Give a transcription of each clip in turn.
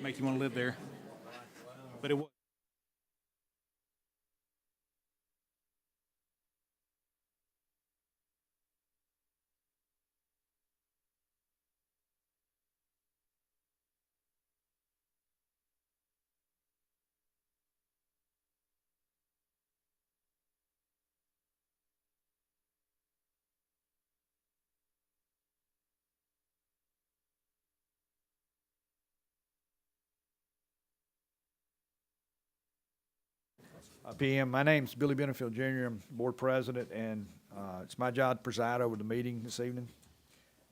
make you want to live there. But it was. PM. My name's Billy Benefield Jr. I'm board president, and it's my job to preside over the meeting this evening.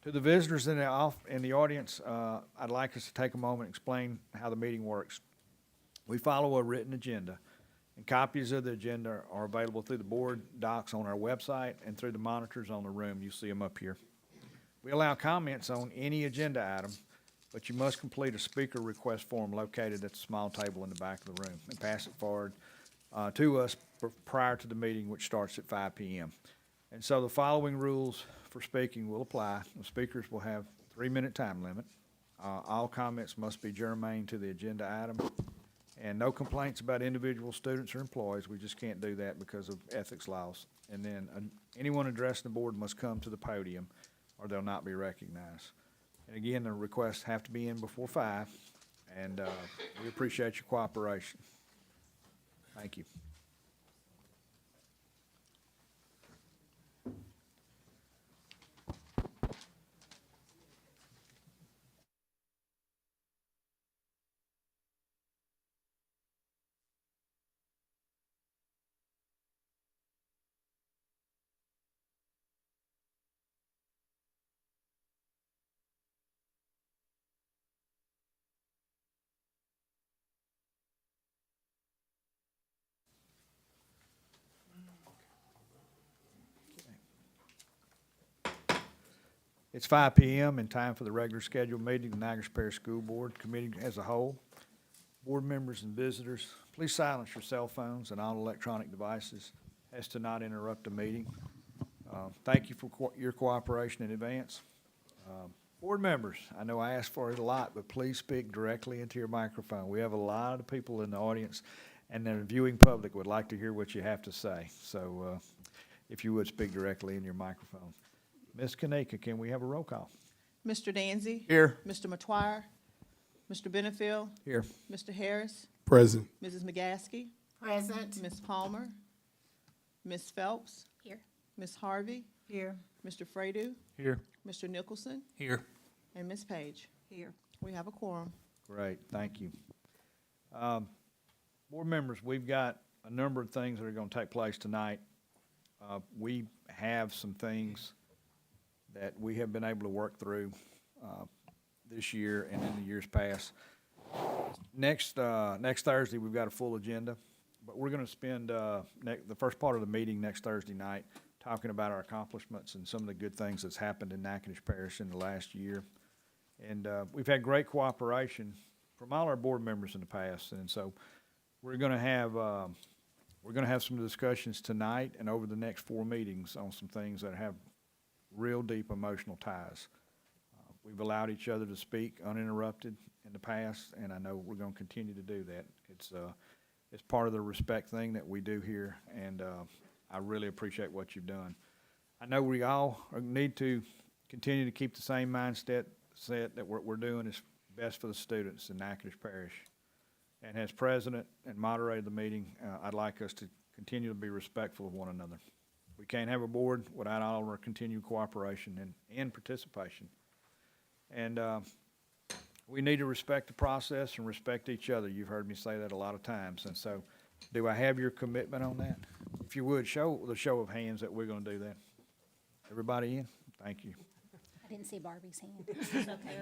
To the visitors in the audience, I'd like us to take a moment and explain how the meeting works. We follow a written agenda, and copies of the agenda are available through the board docs on our website and through the monitors on the room. You see them up here. We allow comments on any agenda item, but you must complete a speaker request form located at the small table in the back of the room and pass it forward to us prior to the meeting, which starts at 5 p.m. And so the following rules for speaking will apply. The speakers will have a 3-minute time limit. All comments must be germane to the agenda item, and no complaints about individual students or employees. We just can't do that because of ethics laws. And then anyone addressing the board must come to the podium or they'll not be recognized. And again, the requests have to be in before 5, and we appreciate your cooperation. Thank you. It's 5 p.m. and time for the regular scheduled meeting of the Niagara Parish School Board Committee as a whole. Board members and visitors, please silence your cell phones and all electronic devices as to not interrupt the meeting. Thank you for your cooperation in advance. Board members, I know I ask for it a lot, but please speak directly into your microphone. We have a lot of people in the audience, and the viewing public would like to hear what you have to say. So if you would speak directly in your microphone. Ms. Kanika, can we have a roll call? Mr. Danzy? Here. Mr. Matuire? Mr. Benefield? Here. Mr. Harris? Present. Mrs. McGaskey? Present. Ms. Palmer? Ms. Phelps? Here. Ms. Harvey? Here. Mr. Fredu? Here. Mr. Nicholson? Here. And Ms. Page? Here. We have a quorum. Great, thank you. Board members, we've got a number of things that are going to take place tonight. We have some things that we have been able to work through this year and in the years past. Next Thursday, we've got a full agenda, but we're going to spend the first part of the meeting next Thursday night talking about our accomplishments and some of the good things that's happened in Natchitoches Parish in the last year. And we've had great cooperation from all our board members in the past, and so we're going to have some discussions tonight and over the next 4 meetings on some things that have real deep emotional ties. We've allowed each other to speak uninterrupted in the past, and I know we're going to continue to do that. It's part of the respect thing that we do here, and I really appreciate what you've done. I know we all need to continue to keep the same mindset that what we're doing is best for the students in Natchitoches Parish. And as president and moderator of the meeting, I'd like us to continue to be respectful of one another. We can't have a board without all of our continued cooperation and participation. And we need to respect the process and respect each other. You've heard me say that a lot of times. And so do I have your commitment on that? If you would, show the show of hands that we're going to do that. Everybody in? Thank you. I didn't see Barbie's hand. It's okay.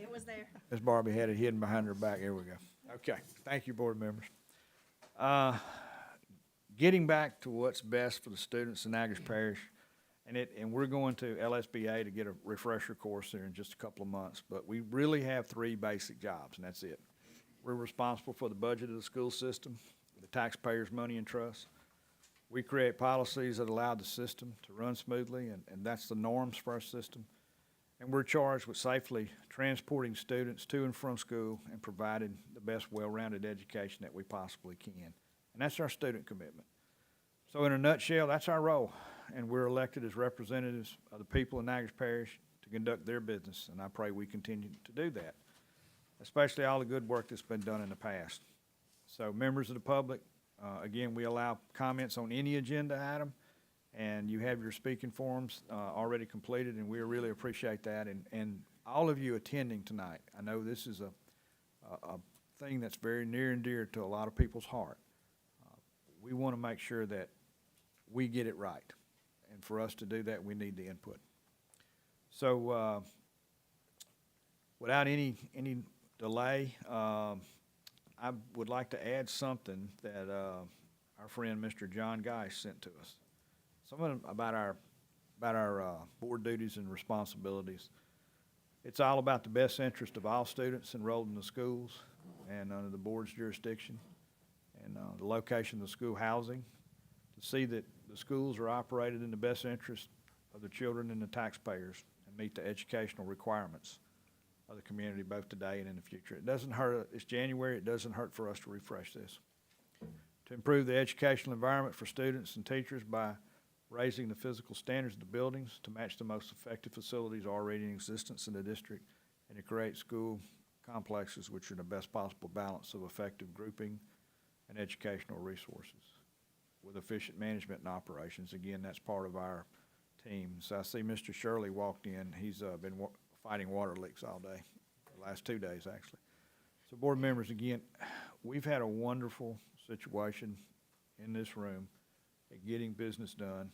It was there. Ms. Barbie had it hidden behind her back. Here we go. Okay. Thank you, board members. Getting back to what's best for the students in Natchitoches Parish, and we're going to LSBA to get a refresher course there in just a couple of months, but we really have 3 basic jobs, and that's it. We're responsible for the budget of the school system, the taxpayers' money and trust. We create policies that allow the system to run smoothly, and that's the norms for our system. and we're charged with safely transporting students to and from school and providing the best well-rounded education that we possibly can. And that's our student commitment. So in a nutshell, that's our role, and we're elected as representatives of the people in Natchitoches Parish to conduct their business, and I pray we continue to do that, especially all the good work that's been done in the past. So members of the public, again, we allow comments on any agenda item, and you have your speaking forms already completed, and we really appreciate that. And all of you attending tonight, I know this is a thing that's very near and dear to a lot of people's heart. We want to make sure that we get it right, and for us to do that, we need the input. So without any delay, I would like to add something that our friend Mr. John Geis sent to us. Something about our board duties and responsibilities. It's all about the best interest of all students enrolled in the schools and under the board's jurisdiction, and the location of the school housing, to see that the schools are operated in the best interest of the children and the taxpayers and meet the educational requirements of the community both today and in the future. It doesn't hurt, it's January, it doesn't hurt for us to refresh this. To improve the educational environment for students and teachers by raising the physical standards of the buildings to match the most effective facilities already in existence in the district, and to create school complexes which are the best possible balance of effective grouping and educational resources with efficient management and operations. Again, that's part of our team. So I see Mr. Shirley walked in. He's been fighting water leaks all day, the last 2 days actually. So board members, again, we've had a wonderful situation in this room at getting business done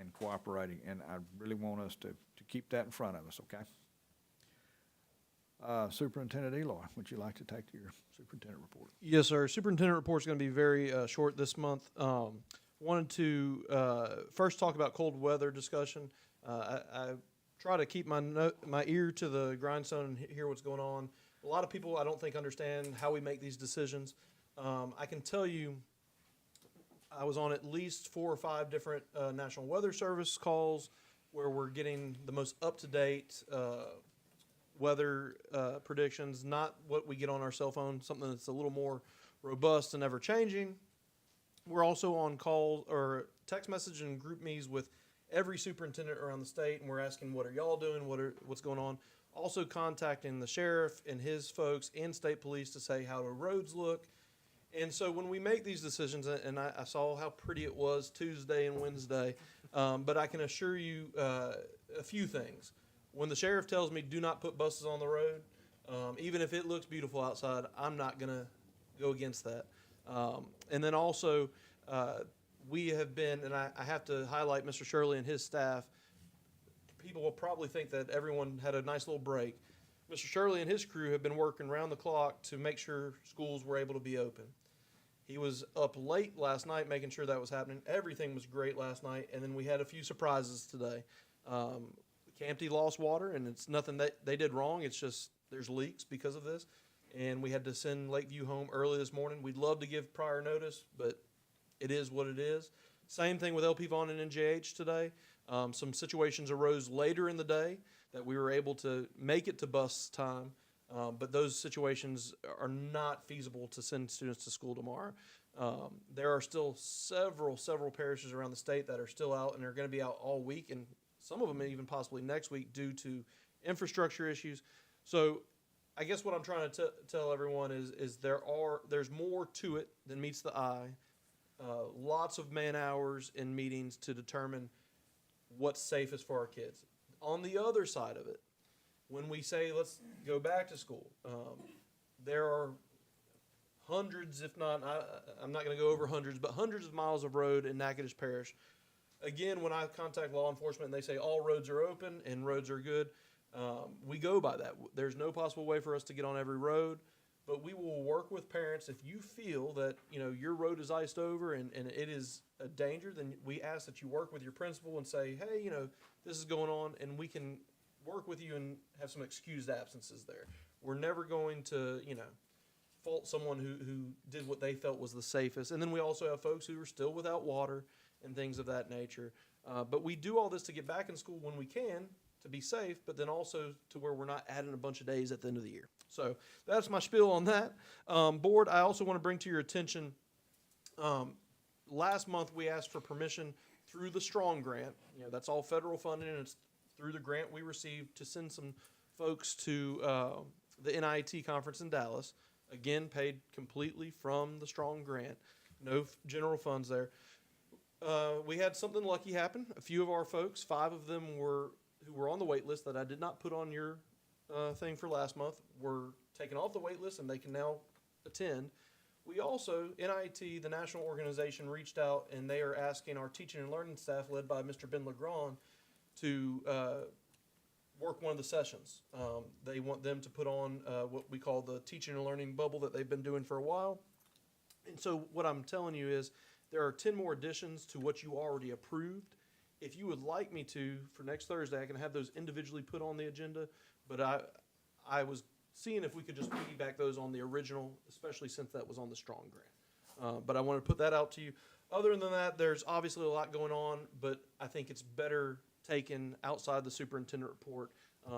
and cooperating, and I really want us to keep that in front of us, okay? Superintendent Eloy, would you like to take your superintendent report? Yes, sir. Superintendent report is going to be very short this month. Wanted to first talk about cold weather discussion. I try to keep my ear to the grindstone and hear what's going on. A lot of people, I don't think, understand how we make these decisions. I can tell you, I was on at least 4 or 5 different National Weather Service calls where we're getting the most up-to-date weather predictions, not what we get on our cell phone, something that's a little more robust and ever-changing. We're also on call or text message and group meetings with every superintendent around the state, and we're asking, what are y'all doing? What's going on? Also contacting the sheriff and his folks and state police to say how the roads look. And so when we make these decisions, and I saw how pretty it was Tuesday and Wednesday, but I can assure you a few things. When the sheriff tells me do not put buses on the road, even if it looks beautiful outside, I'm not going to go against that. And then also, we have been, and I have to highlight Mr. Shirley and his staff. People will probably think that everyone had a nice little break. Mr. Shirley and his crew have been working round the clock to make sure schools were able to be open. He was up late last night making sure that was happening. Everything was great last night, and then we had a few surprises today. Campty lost water, and it's nothing that they did wrong. It's just there's leaks because of this, and we had to send Lakeview home early this morning. We'd love to give prior notice, but it is what it is. Same thing with LP Vaughn and NJH today. Some situations arose later in the day that we were able to make it to bus time, but those situations are not feasible to send students to school tomorrow. There are still several parishes around the state that are still out and are going to be out all week, and some of them even possibly next week due to infrastructure issues. So I guess what I'm trying to tell everyone is there's more to it than meets the eye. Lots of man hours in meetings to determine what's safest for our kids. On the other side of it, when we say let's go back to school, there are hundreds, if not, I'm not going to go over hundreds, but hundreds of miles of road in Natchitoches Parish. Again, when I contact law enforcement and they say all roads are open and roads are good, we go by that. There's no possible way for us to get on every road, but we will work with parents. If you feel that your road is iced over and it is a danger, then we ask that you work with your principal and say, hey, this is going on, and we can work with you and have some excused absences there. We're never going to, fault someone who did what they felt was the safest. And then we also have folks who are still without water and things of that nature. But we do all this to get back in school when we can, to be safe, but then also to where we're not adding a bunch of days at the end of the year. So that's my spiel on that. Board, I also want to bring to your attention, last month we asked for permission through the Strong Grant. You know, that's all federal funding, and it's through the grant we received to send some folks to the NIT conference in Dallas. Again, paid completely from the Strong Grant. No general funds there. We had something lucky happen. A few of our folks, 5 of them who were on the wait list that I did not put on your thing for last month, were taken off the wait list and they can now attend. We also, NIT, the national organization, reached out and they are asking our teaching and learning staff, led by Mr. Ben Legrand, to work one of the sessions. They want them to put on what we call the teaching and learning bubble that they've been doing for a while. And so what I'm telling you is there are 10 more additions to what you already approved. If you would like me to, for next Thursday, I can have those individually put on the agenda, but I was seeing if we could just piggyback those on the original, especially since that was on the Strong Grant. But I want to put that out to you. Other than that, there's obviously a lot going on, but I think it's better taken outside the superintendent report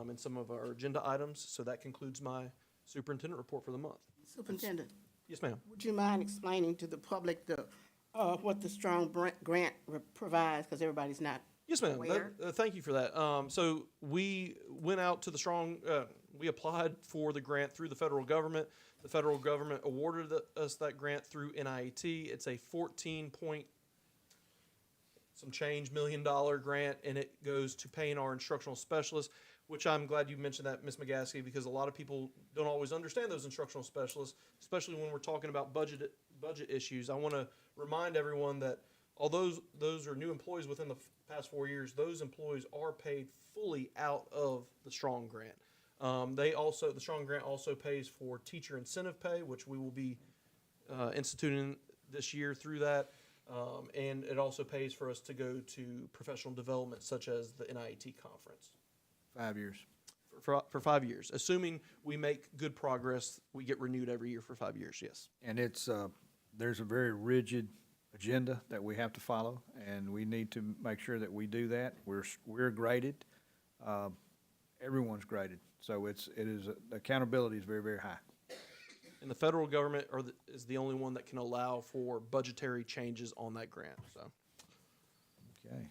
and some of our agenda items. So that concludes my superintendent report for the month. Superintendent, Yes, ma'am. would you mind explaining to the public what the Strong Grant provides, because everybody's not Yes, ma'am. aware? Thank you for that. So we went out to the Strong, we applied for the grant through the federal government. The federal government awarded us that grant through NIT. It's a 14 point some change $1 million grant, and it goes to paying our instructional specialists, which I'm glad you mentioned that, Ms. McGaskey, because a lot of people don't always understand those instructional specialists, especially when we're talking about budget issues. I want to remind everyone that although those are new employees within the past 4 years, those employees are paid fully out of the Strong Grant. The Strong Grant also pays for teacher incentive pay, which we will be instituting this year through that. And it also pays for us to go to professional development, such as the NIT conference. 5 years. For 5 years. Assuming we make good progress, we get renewed every year for 5 years, yes. And it's, there's a very rigid agenda that we have to follow, and we need to make sure that we do that. We're graded. Everyone's graded. So accountability is very, very high. And the federal government is the only one that can allow for budgetary changes on that grant, so. Okay.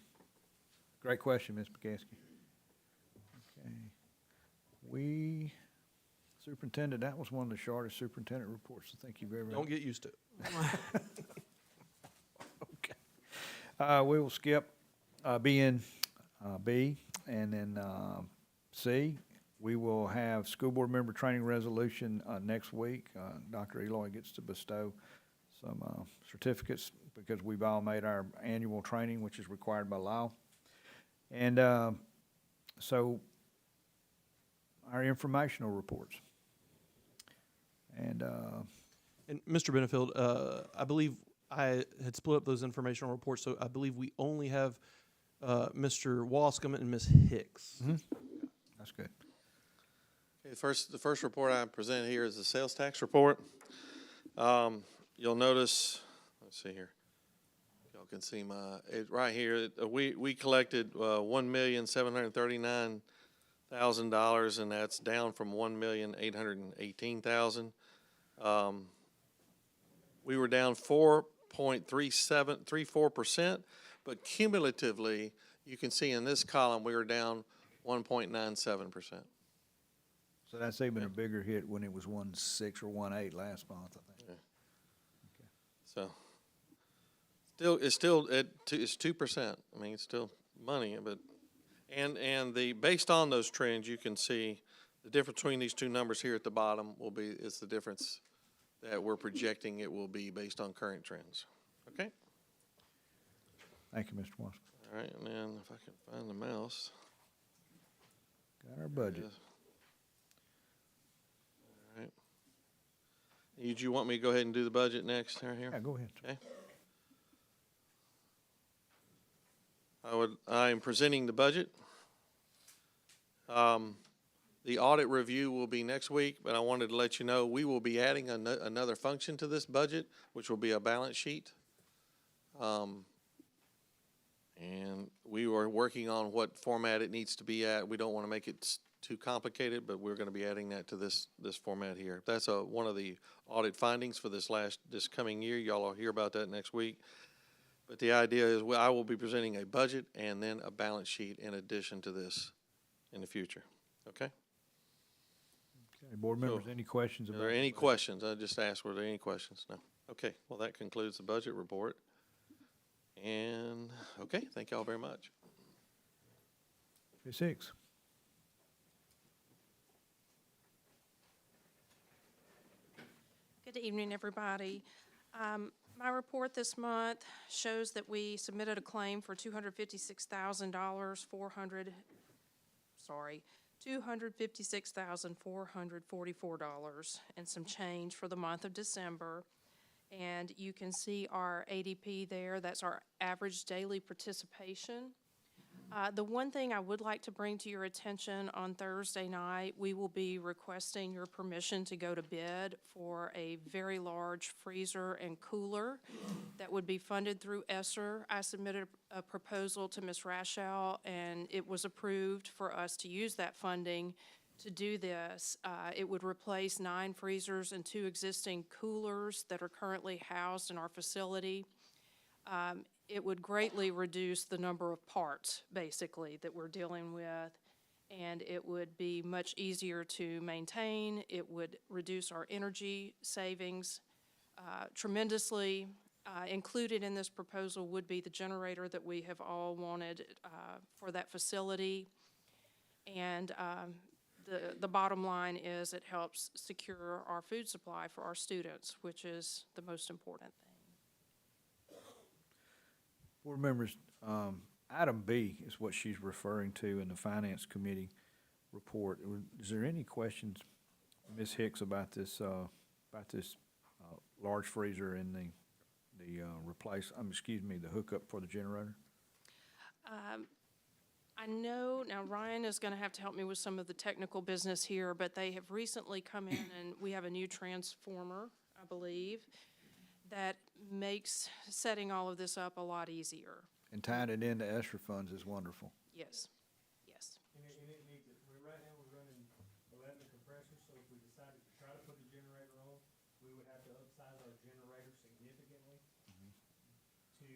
Great question, Ms. McCaskey. Okay. Superintendent, that was one of the shortest superintendent reports, so thank you very much. Don't get used to it. Okay. We will skip B and B, and then C. We will have school board member training resolution next week. Dr. Eloy gets to bestow some certificates because we've all made our annual training, which is required by law. And so our informational reports. And Mr. Benefield, I believe I had split up those informational reports, so I believe we only have Mr. Wascom and Ms. Hicks. that's good. Okay, the first report I present here is the sales tax report. You'll notice, let's see here. Y'all can see right here. We collected $1,739,000, and that's down from $1,818,000. We were down 4.34%, but cumulatively, you can see in this column we were down 1.97%. So that's even a bigger hit when it was 1.6 or 1.8 last month, I think. Yeah. So it's 2%. I mean, it's still money, but and based on those trends, you can see the difference between these two numbers here at the bottom is the difference that we're projecting it will be based on current trends. Okay. Thank you, Mr. Watson. All right, and then if I can find the mouse. Got our budget. All right. Did you want me to go ahead and do the budget next right here? Yeah, go ahead. Okay. I am presenting the budget. The audit review will be next week, but I wanted to let you know we will be adding another function to this budget, which will be a balance sheet. And we were working on what format it needs to be at. We don't want to make it too complicated, but we're going to be adding that to this format here. That's one of the audit findings for this coming year. Y'all will hear about that next week. But the idea is I will be presenting a budget and then a balance sheet in addition to this in the future. Okay? Okay, board members, any questions Are about? there the any budget? questions? I just asked, were there any questions? No. Okay, well, that concludes the budget report. And, okay, thank y'all very much. Ms. Hicks? Good evening, everybody. My report this month shows that we submitted a claim for $256,444 and some change for the month of December. And you can see our ADP there. That's our average daily participation. The one thing I would like to bring to your attention on Thursday night, we will be requesting your permission to go to bid for a very large freezer and cooler that would be funded through ESSER. I submitted a proposal to Ms. Raschel, and it was approved for us to use that funding to do this. It would replace 9 freezers and 2 existing coolers that are currently housed in our facility. It would greatly reduce the number of parts, basically, that we're dealing with, and it would be much easier to maintain. It would reduce our energy savings tremendously. Included in this proposal would be the generator that we have all wanted for that facility. And the bottom line is it helps secure our food supply for our students, which is the most important thing. Board members, item B is what she's referring to in the Finance Committee report. Is there any questions, Ms. Hicks, about this large freezer and the hookup for the generator? I know, now Ryan is gonna have to help me with some of the technical business here, but they have recently come in and we have a new transformer, I believe, that makes setting all of this up a lot easier. And tying it into ESSER funds is wonderful. Yes, yes. And it needs it, right now we're running 11 compressors, so if we decided to try to put a generator on, we would have to upsize our generator significantly to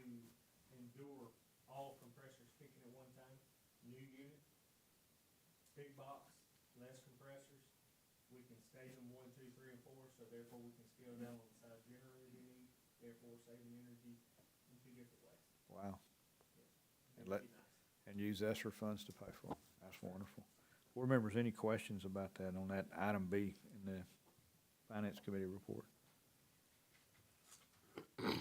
endure all compressors kicking at one time. New unit, big box, less compressors. We can stage them 1, 2, 3, and 4, so therefore we can scale down on the size generator we need, therefore saving energy in 2 different ways. Wow. And It'd be nice. and use ESSER funds to pay for it. That's wonderful. Board members, any questions about that on that item B in the Finance Committee report? Okay.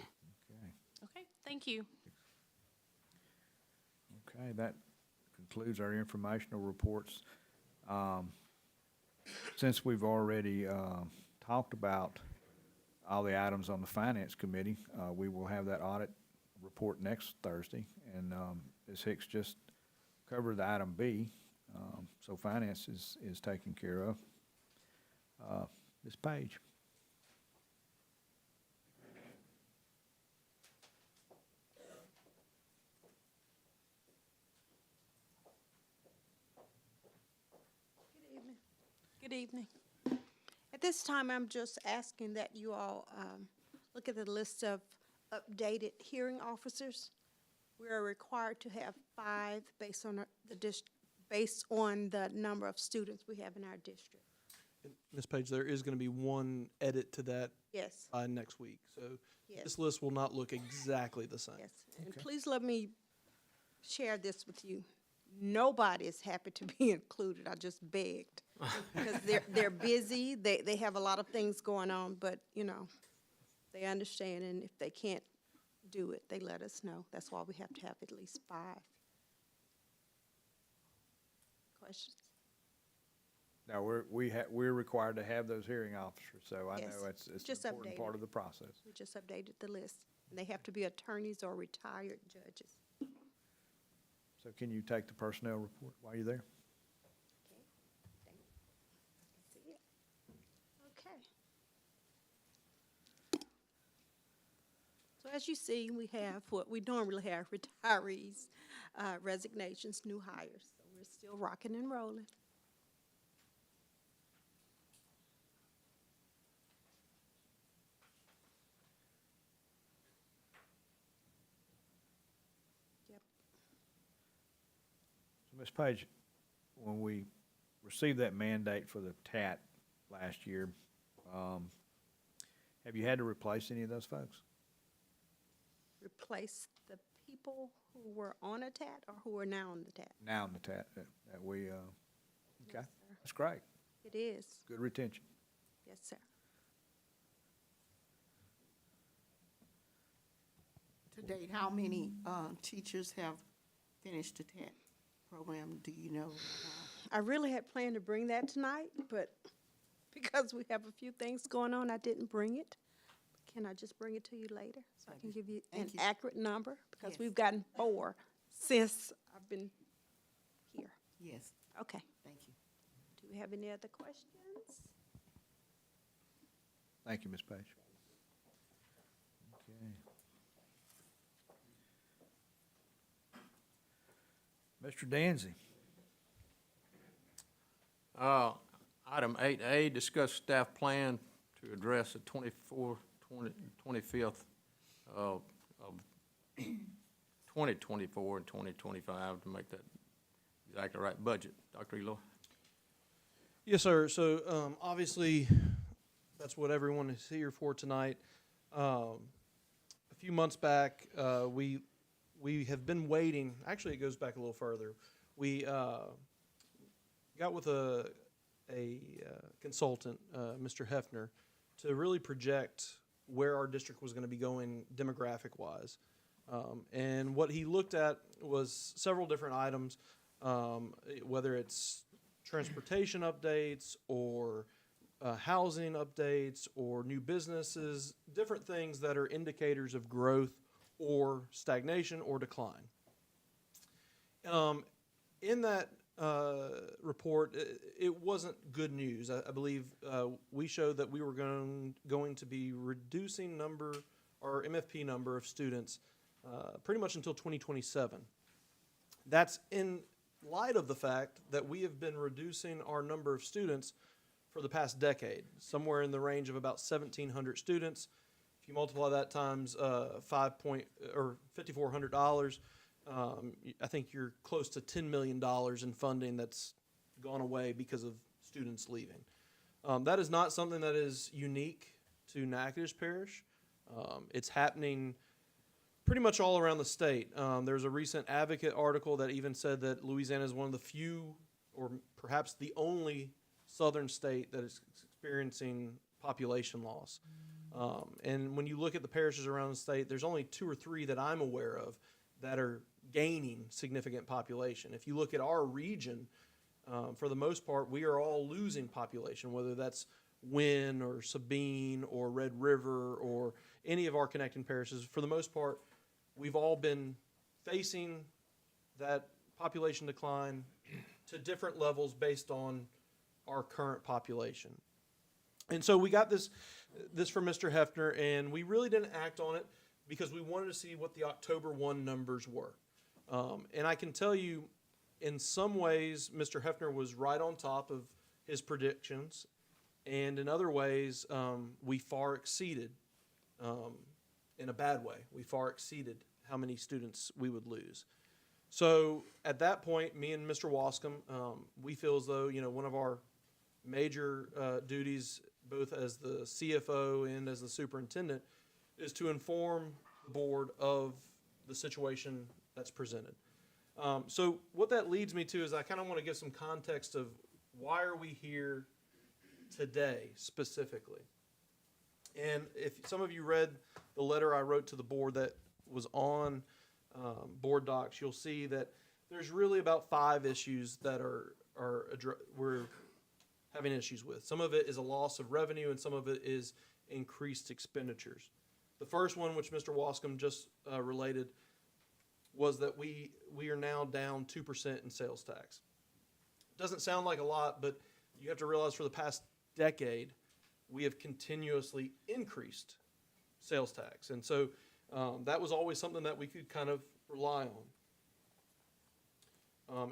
Okay, thank you. Okay, that concludes our informational reports. Since we've already talked about all the items on the Finance Committee, we will have that audit report next Thursday, and Ms. Hicks just covered the item B, so Finance is taken care of. Ms. Page. Good evening. At this time, I'm just asking that you all look at the list of updated hearing officers. We are required to have 5 based on based on the number of students we have in our district. And Ms. Page, there is going to be one edit to that Yes, by next week. So yes, this list will not look exactly the same. yes. And please let me share this with you. Nobody is happy to be included. I just begged. Because they're busy, they have a lot of things going on, but, you know, they understand, and if they can't do it, they let us know. That's why we have to have at least 5. Questions? Now, we're required to have those hearing officers, so I Yes, know it's an just important part updated. of the process. We just updated the list. And they have to be attorneys or retired judges. So can you take the personnel report while you're there? See it? Okay. So as you see, we have what we normally have, retirees, resignations, new hires. So we're still rocking and rolling. Yep. So, Ms. Page, when we received that mandate for the TAT last year, have you had to replace any of those folks? Replace the people who were on a TAT or who are now on the TAT? Now in the TAT that we, okay, Yes, sir. that's great. It is. Good retention. Yes, sir. To date, how many teachers have finished the TAT program, do you know? I really had planned to bring that tonight, but because we have a few things going on, I didn't bring it. Can I just bring it to you later so I can give you an Thank you. accurate number? Because Yes. we've gotten 4 since I've been here. Yes, Okay. thank you. Do we have any other questions? Thank you, Ms. Page. Okay. Mr. Danzy. Item 8A, discuss staff plan to address the 25th of 2024 and 2025 to make that exactly right budget. Dr. Eloy? Yes, sir. So, obviously, that's what everyone is here for tonight. A few months back, we have been waiting. Actually, it goes back a little further. We got with a consultant, Mr. Hefner, to really project where our district was going to be going demographic-wise. And what he looked at was several different items, whether it's transportation updates or housing updates or new businesses, different things that are indicators of growth or stagnation or decline. In that report, it wasn't good news. I believe we showed that we were going to be reducing our MFP number of students pretty much until 2027. That's in light of the fact that we have been reducing our number of students for the past decade, somewhere in the range of about 1,700 students. If you multiply that times $5,400, I think you're close to $10 million in funding that's gone away because of students leaving. That is not something that is unique to Natchitoches Parish. It's happening pretty much all around the state. There's a recent Advocate article that even said that Louisiana is one of the few, or perhaps the only, southern state that is experiencing population loss. And when you look at the parishes around the state, there's only 2 or 3 that I'm aware of that are gaining significant population. If you look at our region, for the most part, we are all losing population, whether that's Wynn or Sabine or Red River or any of our connecting parishes. For the most part, we've all been facing that population decline to different levels based on our current population. And so we got this from Mr. Hefner, and we really didn't act on it because we wanted to see what the October 1 numbers were. And I can tell you, in some ways, Mr. Hefner was right on top of his predictions, and in other ways, we far exceeded, in a bad way, we far exceeded how many students we would lose. So at that point, me and Mr. Wascom, we feel as though, one of our major duties, both as the CFO and as the superintendent, is to inform the board of the situation that's presented. So what that leads me to is I kind of want to give some context of why are we here today specifically. And if some of you read the letter I wrote to the board that was on board docs, you'll see that there's really about 5 issues that we're having issues with. Some of it is a loss of revenue, and some of it is increased expenditures. The first one, which Mr. Wascom just related, was that we are now down 2% in sales tax. Doesn't sound like a lot, but you have to realize for the past decade, we have continuously increased sales tax. And so That was always something that we could kind of rely on.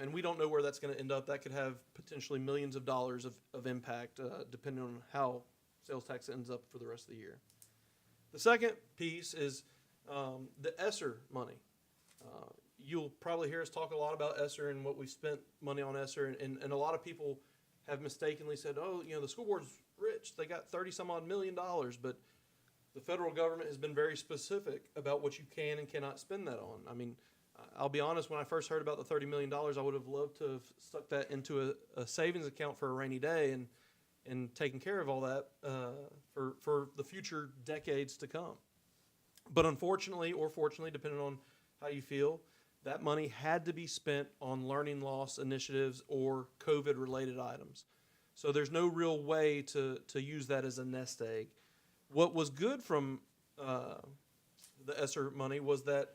And we don't know where that's going to end up. That could have potentially millions of dollars of impact, depending on how sales tax ends up for the rest of the year. The second piece is the ESSER money. You'll probably hear us talk a lot about ESSER and what we spent money on ESSER, and a lot of people have mistakenly said, oh, the school board's rich. They got $30-some-odd million, but the federal government has been very specific about what you can and cannot spend that on. I mean, I'll be honest, when I first heard about the $30 million, I would have loved to have stuck that into a savings account for a rainy day and taken care of all that for the future decades to come. But unfortunately, or fortunately, depending on how you feel, that money had to be spent on learning loss initiatives or COVID-related items. So there's no real way to use that as a nest egg. What was good from the ESSER money was that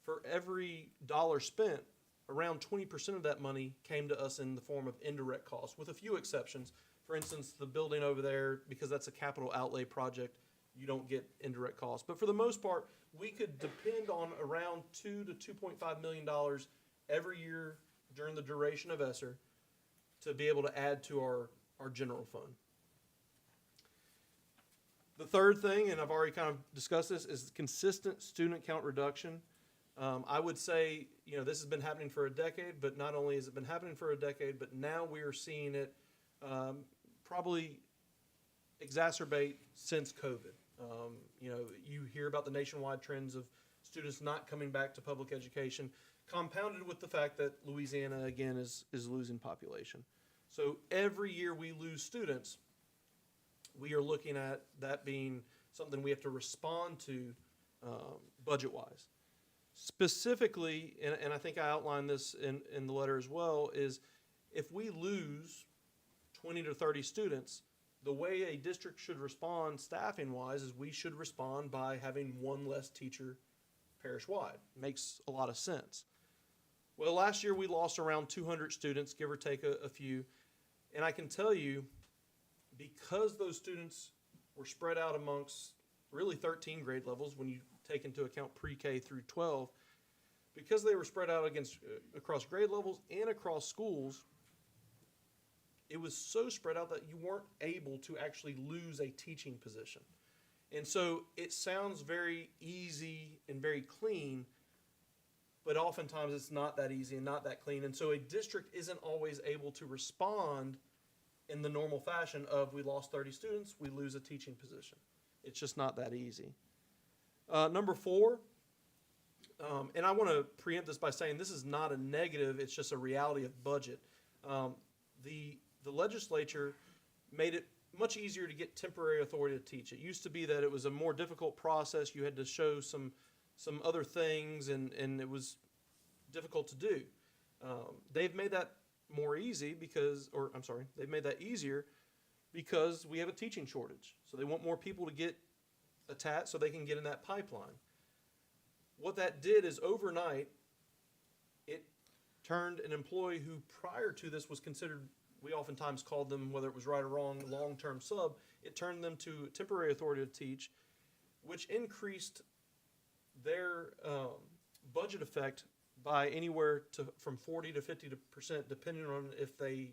for every dollar spent, around 20% of that money came to us in the form of indirect costs, with a few exceptions. For instance, the building over there, because that's a capital outlay project, you don't get indirect costs. But for the most part, we could depend on around $2 to $2.5 million every year during the duration of ESSER to be able to add to our general fund. The third thing, and I've already kind of discussed this, is consistent student count reduction. I would say, this has been happening for a decade, but not only has it been happening for a decade, but now we are seeing it probably exacerbate since COVID. You hear about the nationwide trends of students not coming back to public education, compounded with the fact that Louisiana, again, is losing population. So every year we lose students, we are looking at that being something we have to respond to budget-wise. Specifically, and I think I outlined this in the letter as well, is if we lose 20 to 30 students, the way a district should respond staffing-wise is we should respond by having one less teacher parish-wide. Makes a lot of sense. Well, last year we lost around 200 students, give or take a few, and I can tell you, because those students were spread out amongst really 13 grade levels when you take into account pre-K through 12, because they were spread out across grade levels and across schools, it was so spread out that you weren't able to actually lose a teaching position. And so it sounds very easy and very clean, but oftentimes it's not that easy and not that clean. And so a district isn't always able to respond in the normal fashion of we lost 30 students, we lose a teaching position. It's just not that easy. Number 4, and I want to preempt this by saying this is not a negative, it's just a reality of budget. The legislature made it much easier to get temporary authority to teach. It used to be that it was a more difficult process. You had to show some other things, and it was difficult to do. They've made that they've made that easier because we have a teaching shortage. So they want more people to get a TAT so they can get in that pipeline. What that did is overnight, it turned an employee who prior to this was considered, we oftentimes called them, whether it was right or wrong, long-term sub, it turned them to temporary authority to teach, which increased their budget effect by anywhere from 40 to 50%, depending on if they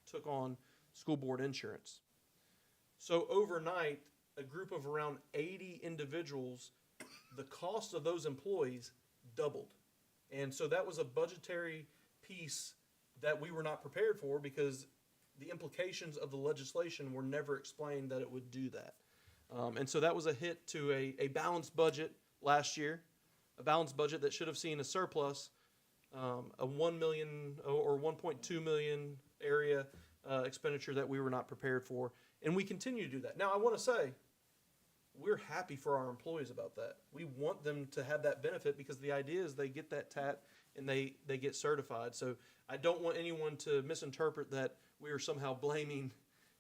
took on school board insurance. So overnight, a group of around 80 individuals, the cost of those employees doubled. And so that was a budgetary piece that we were not prepared for because the implications of the legislation were never explained that it would do that. And so that was a hit to a balanced budget last year, a balanced budget that should have seen a surplus, a 1 million or 1.2 million area expenditure that we were not prepared for. And we continue to do that. Now, I want to say, we're happy for our employees about that. We want them to have that benefit because the idea is they get that TAT and they get certified. So I don't want anyone to misinterpret that we are somehow blaming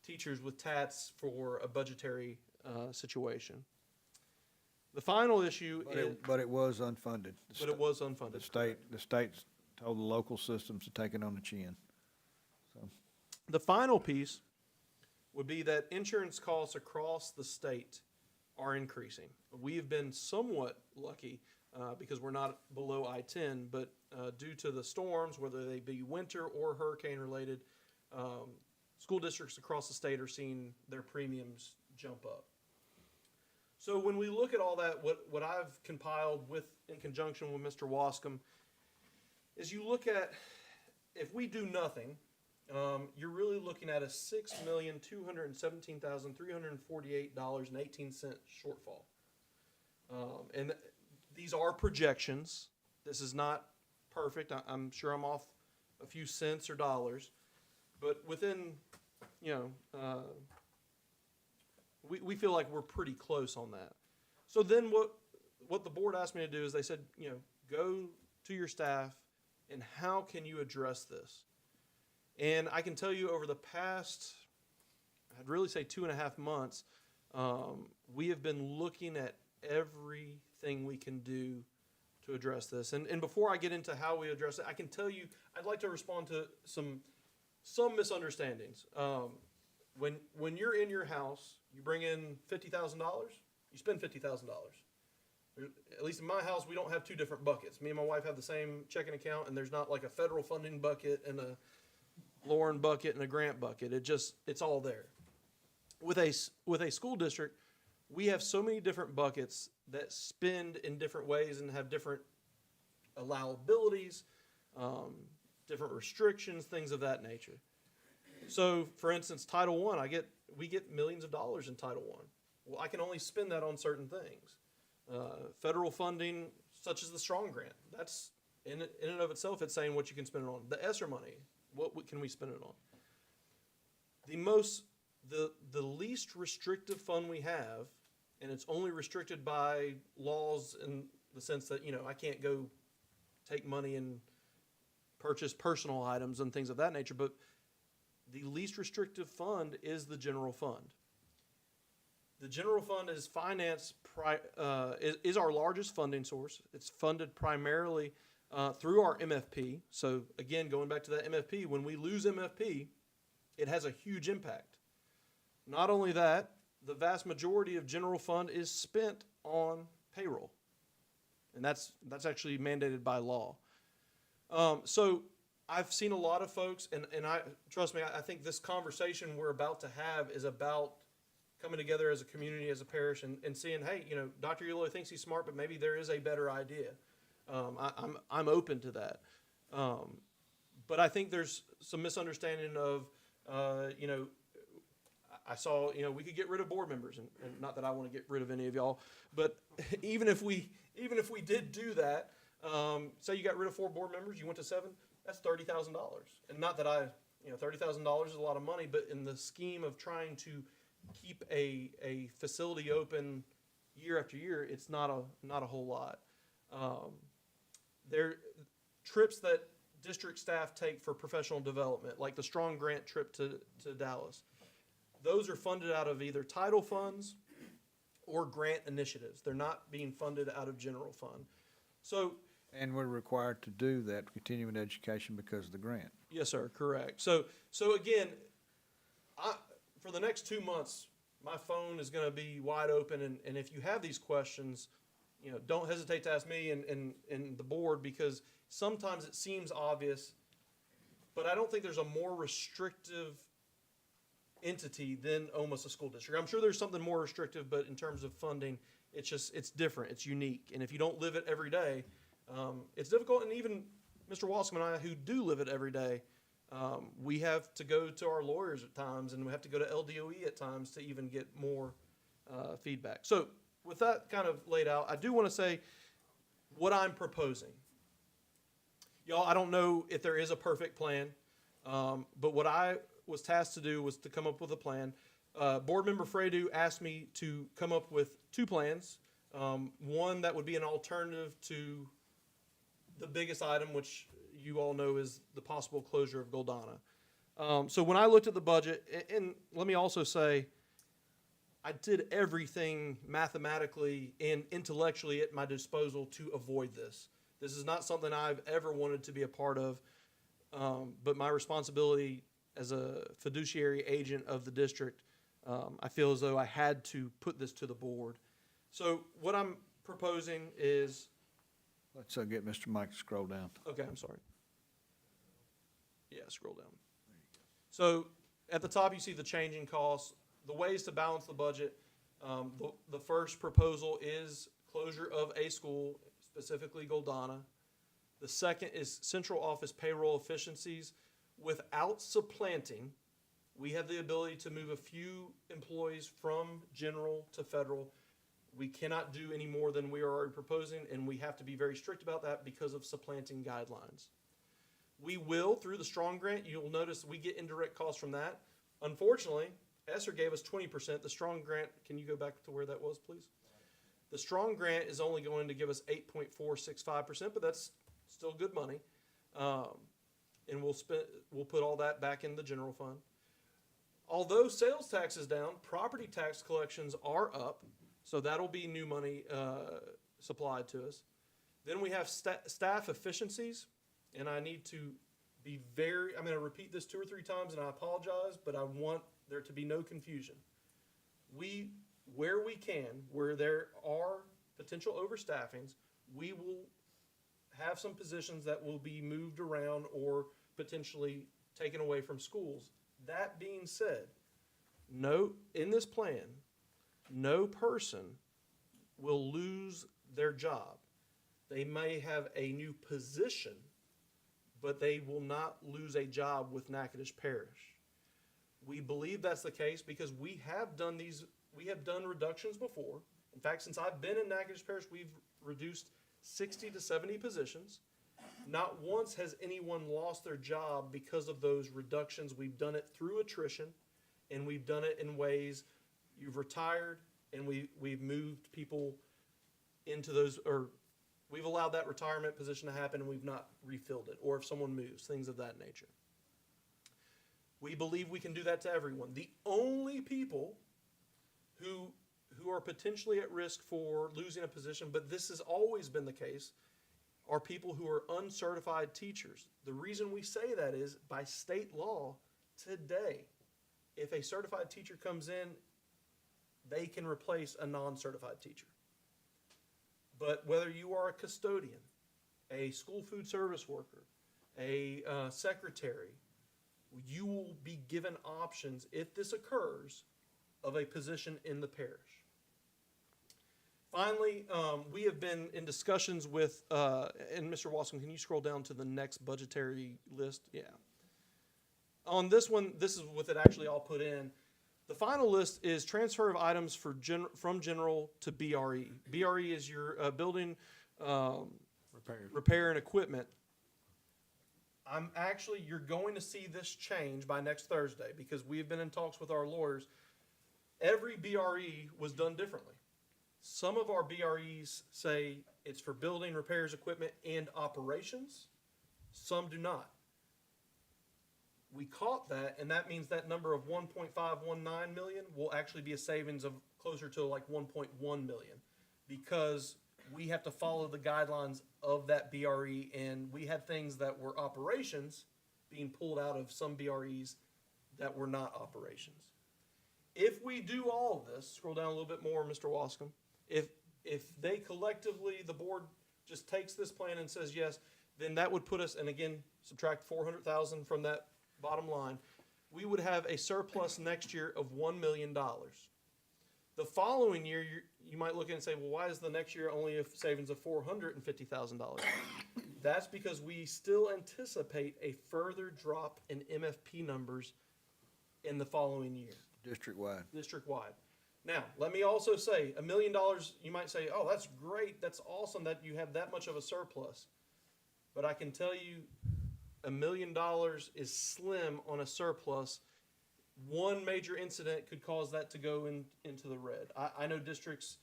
teachers with TATs for a budgetary situation. The final issue But it was unfunded. it was unfunded. The state's told the local systems to take it on the chin. So The final piece would be that insurance costs across the state are increasing. We have been somewhat lucky because we're not below I-10, but due to the storms, whether they be winter or hurricane related, school districts across the state are seeing their premiums jump up. So when we look at all that, what I've compiled in conjunction with Mr. Wascom is you look at, if we do nothing, you're really looking at a $6,217,348.18 shortfall. And these are projections. This is not perfect. I'm sure I'm off a few cents or dollars, but within, we feel like we're pretty close on that. So then what the board asked me to do is they said, go to your staff and how can you address this? And I can tell you over the past, I'd really say 2.5 months, we have been looking at everything we can do to address this. And before I get into how we address it, I can tell you, I'd like to respond to some misunderstandings. When you're in your house, you bring in $50,000, you spend $50,000. At least in my house, we don't have two different buckets. Me and my wife have the same checking account, and there's not like a federal funding bucket and a Lauren bucket and a grant bucket. It's all there. With a school district, we have so many different buckets that spend in different ways and have different allowabilities, different restrictions, things of that nature. So, for instance, Title I, we get millions of dollars in Title I. Well, I can only spend that on certain things. Federal funding, such as the Strong Grant, that's in and of itself, it's saying what you can spend it on. The ESSER money, what can we spend it on? The least restrictive fund we have, and it's only restricted by laws in the sense that, I can't go take money and purchase personal items and things of that nature, but the least restrictive fund is the general fund. The general fund is financed, is our largest funding source. It's funded primarily through our MFP. So again, going back to that MFP, when we lose MFP, it has a huge impact. Not only that, the vast majority of general fund is spent on payroll. And that's actually mandated by law. So I've seen a lot of folks, and trust me, I think this conversation we're about to have is about coming together as a community, as a parish, and seeing, hey, Dr. Eloy thinks he's smart, but maybe there is a better idea. I'm open to that. But I think there's some misunderstanding of, I saw, we could get rid of board members, and not that I want to get rid of any of y'all, but even if we did do that, say you got rid of 4 board members, you went to 7, that's $30,000. And not that $30,000 is a lot of money, but in the scheme of trying to keep a facility open year after year, it's not a whole lot. There trips that district staff take for professional development, like the Strong Grant trip to Dallas, those are funded out of either title funds or grant initiatives. They're not being funded out of general fund. So, And we're required to do that continuing education because of the grant. yes, sir, correct. So again, for the next 2 months, my phone is going to be wide open, and if you have these questions, don't hesitate to ask me and the board, because sometimes it seems obvious, but I don't think there's a more restrictive entity than almost a school district. I'm sure there's something more restrictive, but in terms of funding, it's different, it's unique, and if you don't live it every day, it's difficult. And even Mr. Wascom and I, who do live it every day, we have to go to our lawyers at times, and we have to go to LDOE at times to even get more feedback. So with that kind of laid out, I do want to say what I'm proposing. Y'all, I don't know if there is a perfect plan, but what I was tasked to do was to come up with a plan. Board member Fredu asked me to come up with 2 plans. One that would be an alternative to the biggest item, which you all know is the possible closure of Goldana. So when I looked at the budget, and let me also say, I did everything mathematically and intellectually at my disposal to avoid this. This is not something I've ever wanted to be a part of, but my responsibility as a fiduciary agent of the district I feel as though I had to put this to the board. So what I'm proposing is, Let's get Mr. Mike to scroll down. okay, I'm sorry. Yeah, scroll down. So at the top, you see the changing costs, the ways to balance the budget. The first proposal is closure of a school, specifically Goldana. The second is central office payroll efficiencies. Without supplanting, we have the ability to move a few employees from general to federal. We cannot do any more than we are already proposing, and we have to be very strict about that because of supplanting guidelines. We will, through the Strong Grant, you'll notice we get indirect costs from that. Unfortunately, ESSER gave us 20%. The Strong Grant, can you go back to where that was, please? The Strong Grant is only going to give us 8.465%, but that's still good money. And we'll put all that back in the general fund. Although sales tax is down, property tax collections are up, so that'll be new money supplied to us. Then we have staff efficiencies, and I need to be I'm going to repeat this 2 or 3 times, and I apologize, but I want there to be no confusion. Where we can, where there are potential overstaffings, we will have some positions that will be moved around or potentially taken away from schools. That being said, in this plan, no person will lose their job. They may have a new position, but they will not lose a job with Natchitoches Parish. We believe that's the case because we have done reductions before. In fact, since I've been in Natchitoches Parish, we've reduced 60 to 70 positions. Not once has anyone lost their job because of those reductions. We've done it through attrition, and we've done it in ways you've retired, and we've moved people into those, or we've allowed that retirement position to happen, and we've not refilled it, or if someone moves, things of that nature. We believe we can do that to everyone. The only people who are potentially at risk for losing a position, but this has always been the case, are people who are uncertified teachers. The reason we say that is by state law today, if a certified teacher comes in, they can replace a non-certified teacher. But whether you are a custodian, a school food service worker, a secretary, you will be given options, if this occurs, of a position in the parish. Finally, we have been in discussions with, and Mr. Wasson, can you scroll down to the next budgetary list? Yeah. On this one, this is with it actually all put in. The final list is transfer of items from general to BRE. BRE is your building repair and equipment. You're going to see this change by next Thursday because we have been in talks with our lawyers. Every BRE was done differently. Some of our BREs say it's for building, repairs, equipment, and operations. Some do not. We caught that, and that means that number of 1.519 million will actually be a savings of closer to like 1.1 million because we have to follow the guidelines of that BRE, and we had things that were operations being pulled out of some BREs that were not operations. If we do all of this, scroll down a little bit more, Mr. Wascom, if they collectively, the board just takes this plan and says yes, then that would put us, and again, subtract 400,000 from that bottom line, we would have a surplus next year of $1 million. The following year, you might look at it and say, well, why is the next year only a savings of $450,000? That's because we still anticipate a further drop in MFP numbers in the following year. District-wide. District-wide. Now, let me also say, $1 million, you might say, oh, that's great, that's awesome that you have that much of a surplus. But I can tell you, $1 million is slim on a surplus. One major incident could cause that to go into the red. I know districts,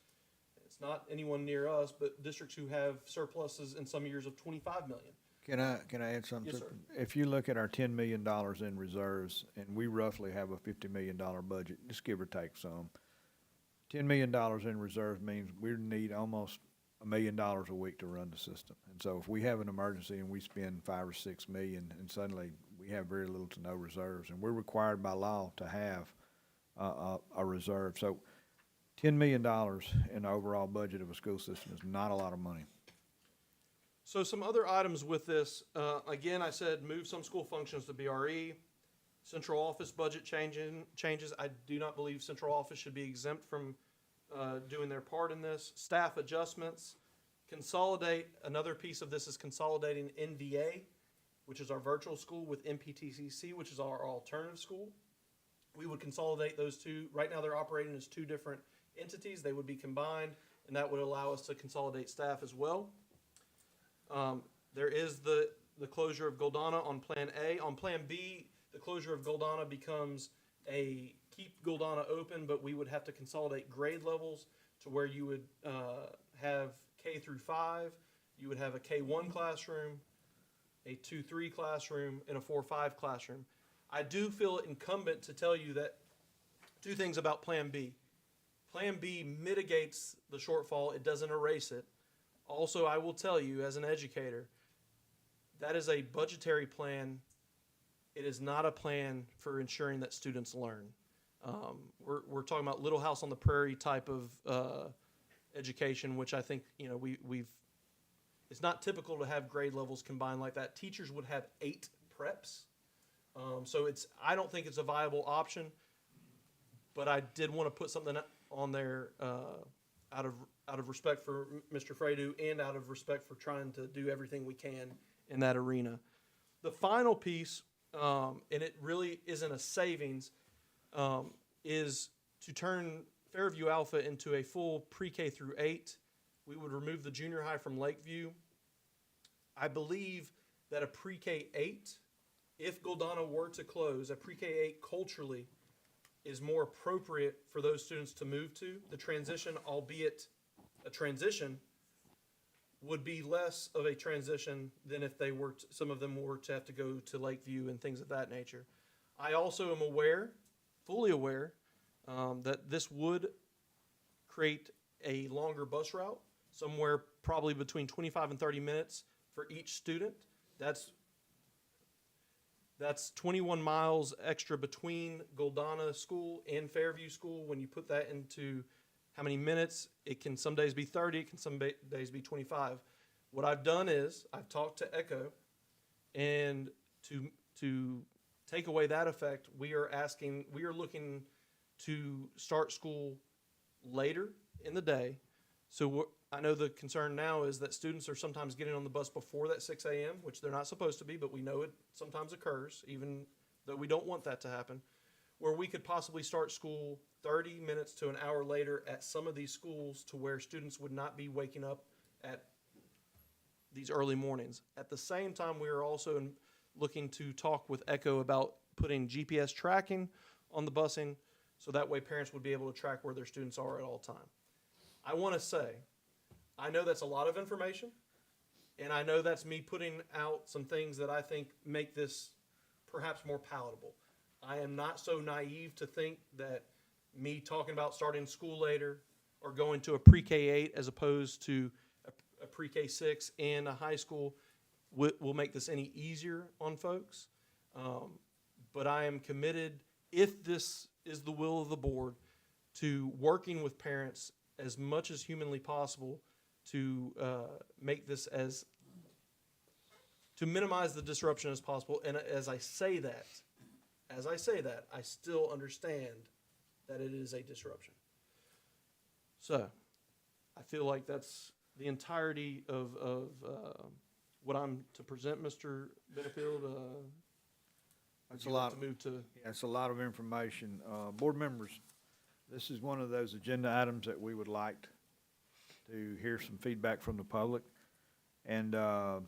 it's not anyone near us, but districts who have surpluses in some years of 25 million. Can I add something? Yes, sir. If you look at our $10 million in reserves, and we roughly have a $50 million budget, just give or take some, $10 million in reserves means we need almost $1 million a week to run the system. And so if we have an emergency and we spend 5 or 6 million, and suddenly we have very little to no reserves, and we're required by law to have a reserve. So $10 million in the overall budget of a school system is not a lot of money. So some other items with this, again, I said move some school functions to BRE. Central office budget changes. I do not believe central office should be exempt from doing their part in this. Staff adjustments, consolidate. Another piece of this is consolidating NVA, which is our virtual school, with MPTCC, which is our alternative school. We would consolidate those two. Right now, they're operating as two different entities. They would be combined, and that would allow us to consolidate staff as well. There is the closure of Goldana on Plan A. On Plan B, the closure of Goldana becomes a keep Goldana open, but we would have to consolidate grade levels to where you would have K through 5. You would have a K1 classroom, a 2-3 classroom, and a 4-5 classroom. I do feel it incumbent to tell you that two things about Plan B. Plan B mitigates the shortfall. It doesn't erase it. Also, I will tell you as an educator, that is a budgetary plan. It is not a plan for ensuring that students learn. We're talking about Little House on the Prairie type of education, which I think, you know, we've it's not typical to have grade levels combined like that. Teachers would have 8 preps. So I don't think it's a viable option, but I did want to put something on there out of respect for Mr. Fredu and out of respect for trying to do everything we can in that arena. The final piece, and it really isn't a savings, is to turn Fairview Alpha into a full pre-K through 8. We would remove the junior high from Lakeview. I believe that a pre-K 8, if Goldana were to close, a pre-K 8 culturally is more appropriate for those students to move to. The transition, albeit a transition, would be less of a transition than if they were some of them were to have to go to Lakeview and things of that nature. I also am aware, fully aware, that this would create a longer bus route, somewhere probably between 25 and 30 minutes for each student. That's 21 miles extra between Goldana School and Fairview School. When you put that into how many minutes, it can some days be 30, it can some days be 25. What I've done is I've talked to Echo, and to take away that effect, we are looking to start school later in the day. So I know the concern now is that students are sometimes getting on the bus before that 6 a.m., which they're not supposed to be, but we know it sometimes occurs, even though we don't want that to happen, where we could possibly start school 30 minutes to an hour later at some of these schools to where students would not be waking up at these early mornings. At the same time, we are also looking to talk with Echo about putting GPS tracking on the busing, so that way parents would be able to track where their students are at all time. I want to say, I know that's a lot of information, and I know that's me putting out some things that I think make this perhaps more palatable. I am not so naive to think that me talking about starting school later or going to a pre-K 8 as opposed to a pre-K 6 and a high school will make this any easier on folks. But I am committed, if this is the will of the board, to working with parents as much as humanly possible to make this to minimize the disruption as possible. And as I say that, I still understand that it is a disruption. So I feel like that's the entirety of what I'm to present, Mr. Benefield. That's a lot. To move to. Yeah, it's a lot of information. Board members, this is one of those agenda items that we would like to hear some feedback from the public. And I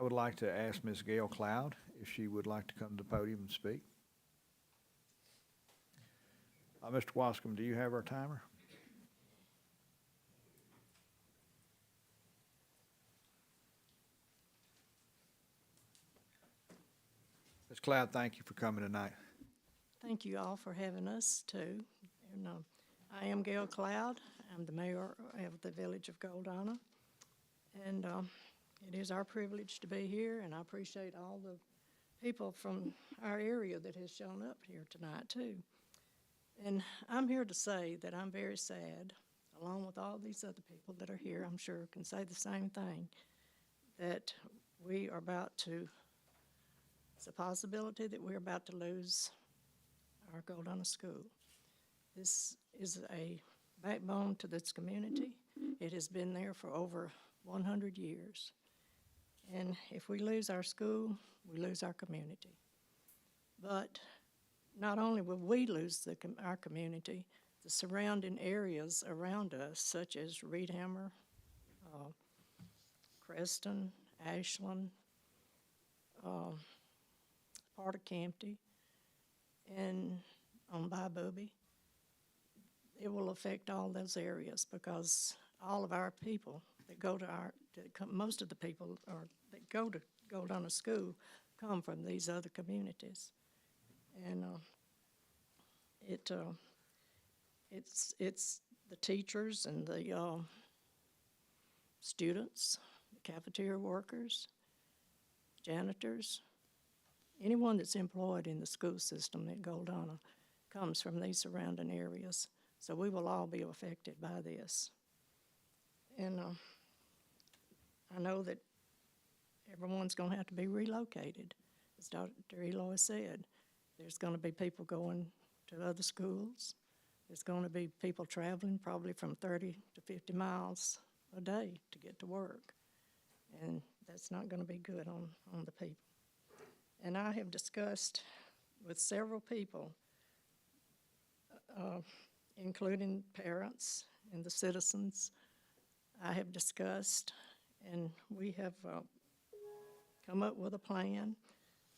would like to ask Ms. Gail Cloud if she would like to come to the podium and speak. Mr. Wascom, do you have our timer? Ms. Cloud, thank you for coming tonight. Thank you all for having us too. And, I am Gail Cloud. I'm the mayor of the village of Goldana. And it is our privilege to be here, and I appreciate all the people from our area that has shown up here tonight too. And I'm here to say that I'm very sad, along with all these other people that are here, I'm sure can say the same thing, that we are about to, it's a possibility that we're about to lose our Goldana School. This is a backbone to this community. It has been there for over 100 years. And if we lose our school, we lose our community. But not only will we lose our community, the surrounding areas around us, such as Reedhammer, Creston, Ashland, part of Campty, and on by Booby, it will affect all those areas because all of our people that go to most of the people that go to Goldana School come from these other communities. And it's the teachers and the students, the cafeteria workers, janitors, anyone that's employed in the school system at Goldana comes from these surrounding areas. So we will all be affected by this. And I know that everyone's going to have to be relocated. As Dr. Eloy said, there's going to be people going to other schools. There's going to be people traveling probably from 30 to 50 miles a day to get to work. And that's not going to be good on the people. And I have discussed with several people, including parents and the citizens, I have discussed, and we have come up with a plan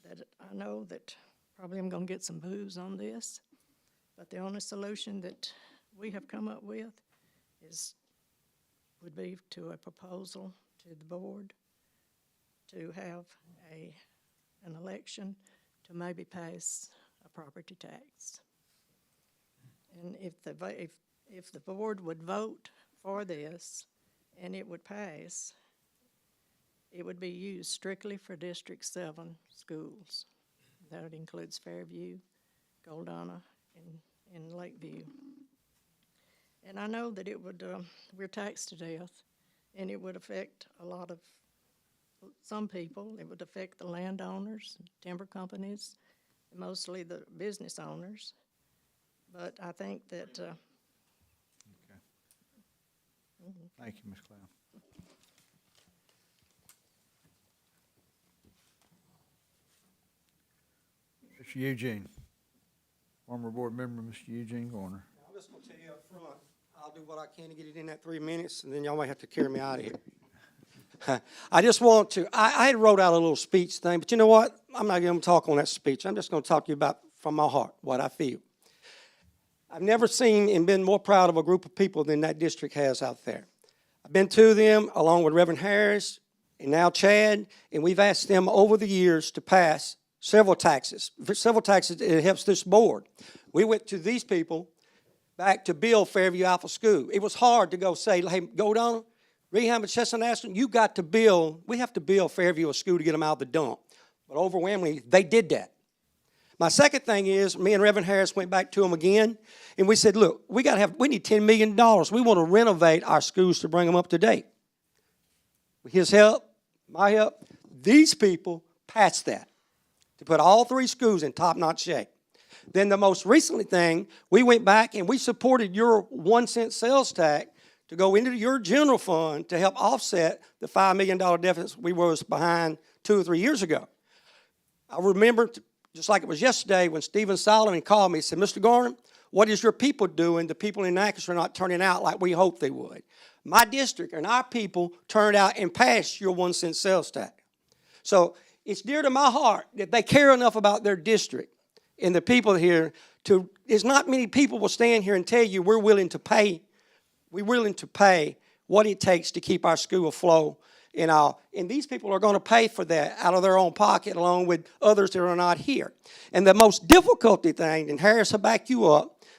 that I know that probably I'm going to get some boos on this, but the only solution that we have come up with would be to a proposal to the board to have an election to maybe pass a property tax. And if the board would vote for this and it would pass, it would be used strictly for District 7 schools. That includes Fairview, Goldana, and Lakeview. And I know that it would, we're taxed to death, and it would affect some people. It would affect the landowners, timber companies, mostly the business owners. But I think that... Okay. Thank you, Ms. Cloud. Mr. Eugene, former board member, Mr. Eugene Garner. I'm just gonna tell you up front, I'll do what I can to get it in that 3 minutes, and then y'all might have to carry me out of here. I just want to, I had wrote out a little speech thing, but you know what? I'm not gonna talk on that speech. I'm just gonna talk to you about, from my heart, what I feel. I've never seen and been more proud of a group of people than that district has out there. I've been to them along with Reverend Harris and now Chad, and we've asked them over the years to pass several taxes. It helps this board. We went to these people back to build Fairview Alpha School. It was hard to go say, hey, Goldana, Reham and Chestnut Ashland, you got to build, we have to build Fairview a school to get them out of the dump. But overwhelmingly, they did that. My second thing is, me and Reverend Harris went back to them again, and we said, look, we need $10 million. We want to renovate our schools to bring them up to date. With his help, my help, these people passed that to put all 3 schools in top-notch shape. Then the most recently thing, we went back and we supported your 1-cent sales tax to go into your general fund to help offset the $5 million deficit we was behind 2 or 3 years ago. I remember, just like it was yesterday, when Stephen Solomon called me and said, Mr. Garner, what is your people doing? The people in Natchez are not turning out like we hoped they would. My district and our people turned out and passed your 1-cent sales tax. So it's dear to my heart that they care enough about their district and the people here to, there's not many people will stand here and tell you we're willing to pay what it takes to keep our school afloat. And these people are going to pay for that out of their own pocket along with others that are not here. And the most difficulty thing, and Harris will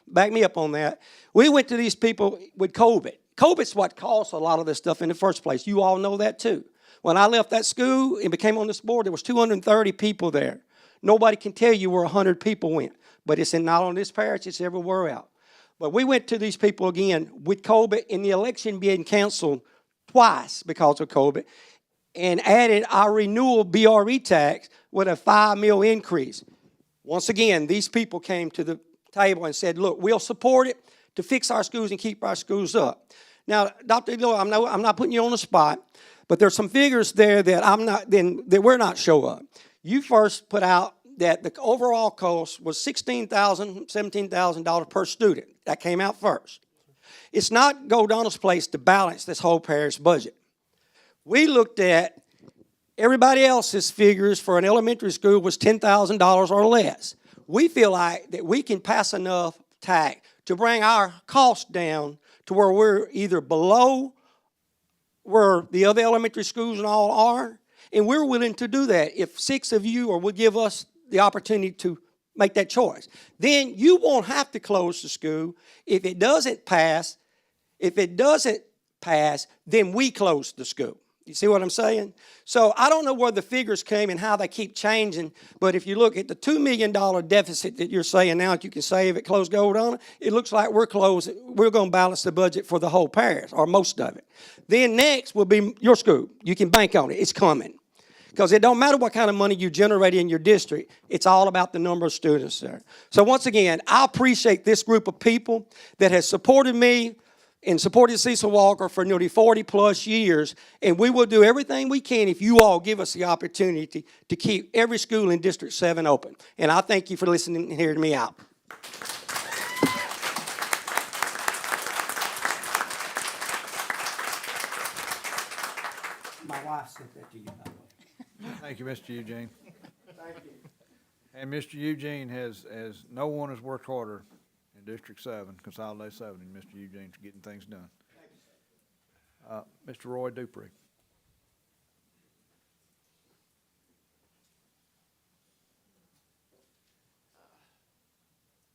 back me up on that, we went to these people with COVID. COVID's what caused a lot of this stuff in the first place. You all know that too. When I left that school and became on this board, there was 230 people there. Nobody can tell you where 100 people went. but it's not on this parish, it's everywhere else. But we went to these people again with COVID and the election being canceled twice because of COVID, and added our renewal BRE tax with a $5 million increase. Once again, these people came to the table and said, look, we'll support it to fix our schools and keep our schools up. Now, Dr. Dillon, I'm not putting you on the spot, but there's some figures there that we're not showing. You first put out that the overall cost was $16,000, $17,000 per student. That came out first. It's not Goldana's place to balance this whole parish budget. We looked at everybody else's figures for an elementary school was $10,000 or less. We feel like that we can pass enough tax to bring our costs down to where we're either below where the other elementary schools and all are, and we're willing to do that if 6 of you would give us the opportunity to make that choice. Then you won't have to close the school. If it doesn't pass, then we close the school. You see what I'm saying? So I don't know where the figures came and how they keep changing, but if you look at the $2 million deficit that you're saying now that you can save at Close Goldana, it looks like we're going to balance the budget for the whole parish, or most of it. Then next will be your school. You can bank on it. It's coming. Because it don't matter what kind of money you generate in your district, it's all about the number of students there. So once again, I appreciate this group of people that has supported me and supported Cecil Walker for nearly 40 plus years, and we will do everything we can if you all give us the opportunity to keep every school in District 7 open. And I thank you for listening and hearing me out. My wife said that to you, by the way. Thank you, Mr. Eugene. Thank you. And Mr. Eugene no one has worked harder in District 7, Consolidated 7, than Mr. Eugene's getting things done. Mr. Roy Dupree.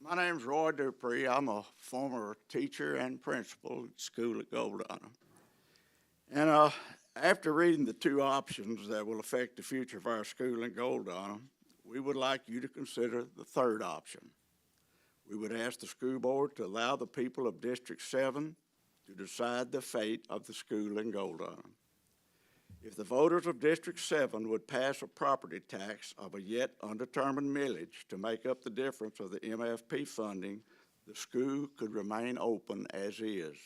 My name's Roy Dupree. I'm a former teacher and principal at school at Goldana. And after reading the 2 options that will affect the future of our school in Goldana, we would like you to consider the 3rd option. We would ask the school board to allow the people of District 7 to decide the fate of the school in Goldana. If the voters of District 7 would pass a property tax of a yet undetermined millage to make up the difference of the MFP funding, the school could remain open as is.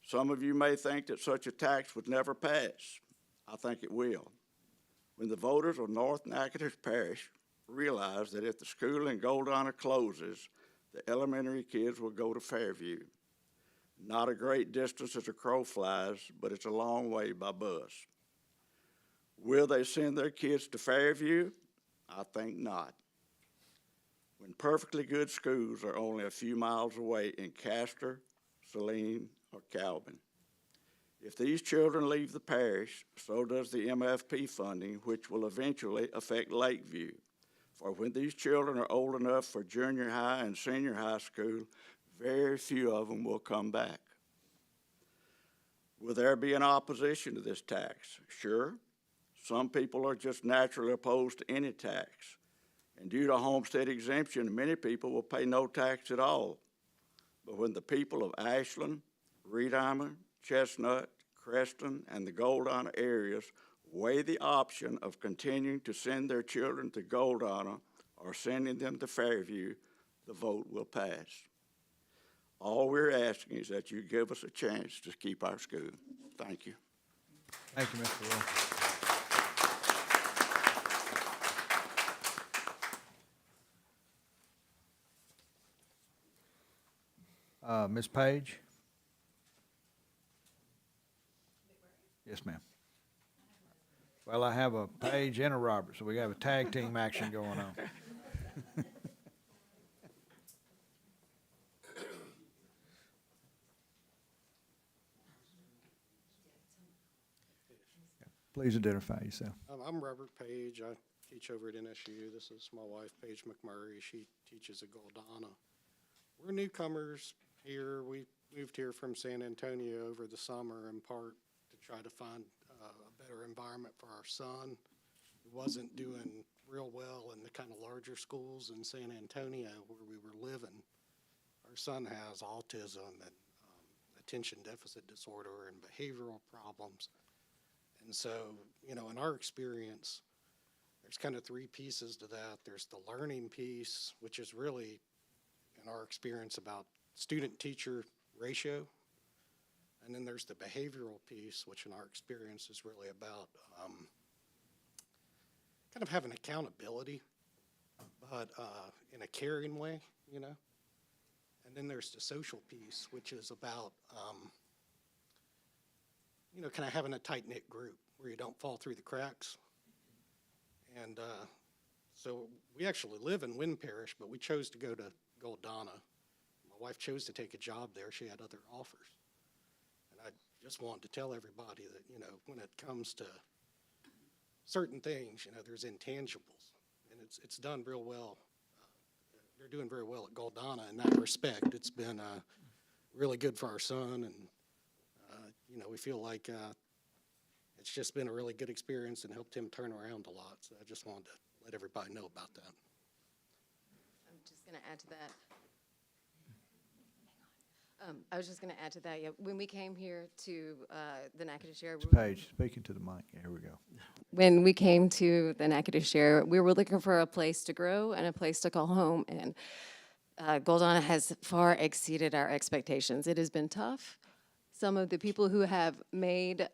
Some of you may think that such a tax would never pass. I think it will. When the voters of North Natchitoches Parish realize that if the school in Goldana closes, the elementary kids will go to Fairview. Not a great distance as a crow flies, but it's a long way by bus. Will they send their kids to Fairview? I think not. When perfectly good schools are only a few miles away in Castor, Saline, or Calvin. If these children leave the parish, so does the MFP funding, which will eventually affect Lakeview. For when these children are old enough for junior high and senior high school, very few of them will come back. Will there be an opposition to this tax? Sure. Some people are just naturally opposed to any tax. And due to homestead exemption, many people will pay no tax at all. But when the people of Ashland, Reedheimer, Chestnut, Creston, and the Goldana areas weigh the option of continuing to send their children to Goldana or sending them to Fairview, the vote will pass. All we're asking is that you give us a chance to keep our school. Thank you. Thank you, Mr. Roy. Ms. Page? Yes, ma'am. Well, I have a Page and a Robert, so we have a tag team action going on. Please identify yourself. I'm Robert Page. I teach over at NSU. This is my wife, Paige McMurray. She teaches at Goldana. We're newcomers here. We moved here from San Antonio over the summer in part to try to find a better environment for our son. He wasn't doing real well in the kind of larger schools in San Antonio where we were living. Our son has autism and attention deficit disorder and behavioral problems. And so, you know, in our experience, there's kind of three pieces to that. There's the learning piece, which is really, in our experience, about student-teacher ratio. And then there's the behavioral piece, which in our experience is really about kind of having accountability, but in a caring way, you know. And then there's the social piece, which is about, you know, kind of having a tight-knit group where you don't fall through the cracks. And so we actually live in Wynn Parish, but we chose to go to Goldana. My wife chose to take a job there. She had other offers. And I just wanted to tell everybody that, you know, when it comes to certain things, you know, there's intangibles. And it's done real well. They're doing very well at Goldana in that respect. It's been really good for our son, and you know, we feel like it's just been a really good experience and helped him turn around a lot. So I just wanted to let everybody know about that. I'm just going to add to that. I was just going to add to that. Yeah, when we came here to the Natchitoches area, Paige, speaking to the mic. Here we go. when we came to the Natchitoches area, we were looking for a place to grow and a place to call home, and Goldana has far exceeded our expectations. It has been tough. Some of the people who have made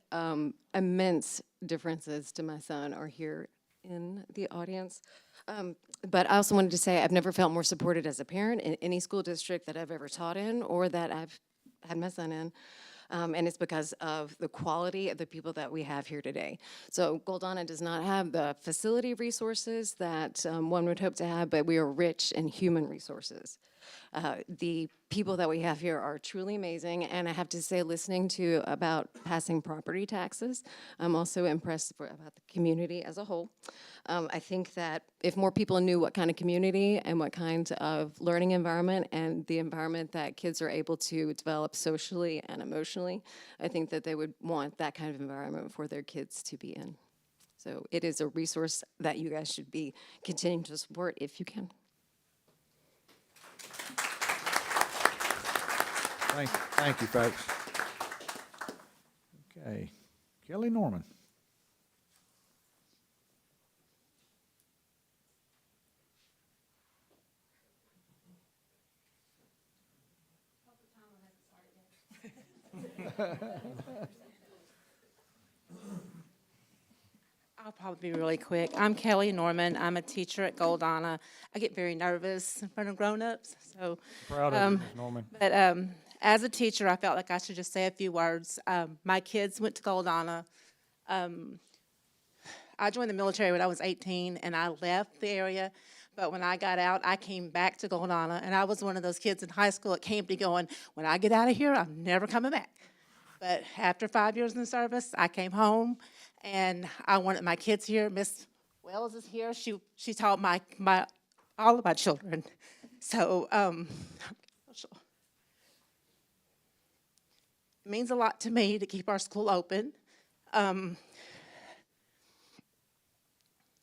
immense differences to my son are here in the audience. But I also wanted to say I've never felt more supported as a parent in any school district that I've ever taught in or that I've had my son in. And it's because of the quality of the people that we have here today. So Goldana does not have the facility resources that one would hope to have, but we are rich in human resources. The people that we have here are truly amazing, and I have to say, listening to about passing property taxes, I'm also impressed about the community as a whole. I think that if more people knew what kind of community and what kind of learning environment and the environment that kids are able to develop socially and emotionally, I think that they would want that kind of environment for their kids to be in. So it is a resource that you guys should be continuing to support if you can. Thank you, folks. Okay, Kelly Norman. I'll probably be really quick. I'm Kelly Norman. I'm a teacher at Goldana. I get very nervous in front of grown-ups, so. Proud of you, Ms. Norman. But as a teacher, I felt like I should just say a few words. My kids went to Goldana. I joined the military when I was 18, and I left the area. But when I got out, I came back to Goldana, and I was one of those kids in high school that came to going, when I get out of here, I'm never coming back. But after 5 years in the service, I came home, and I wanted my kids here. Miss Wells is here. She taught all of my children. So it means a lot to me to keep our school open.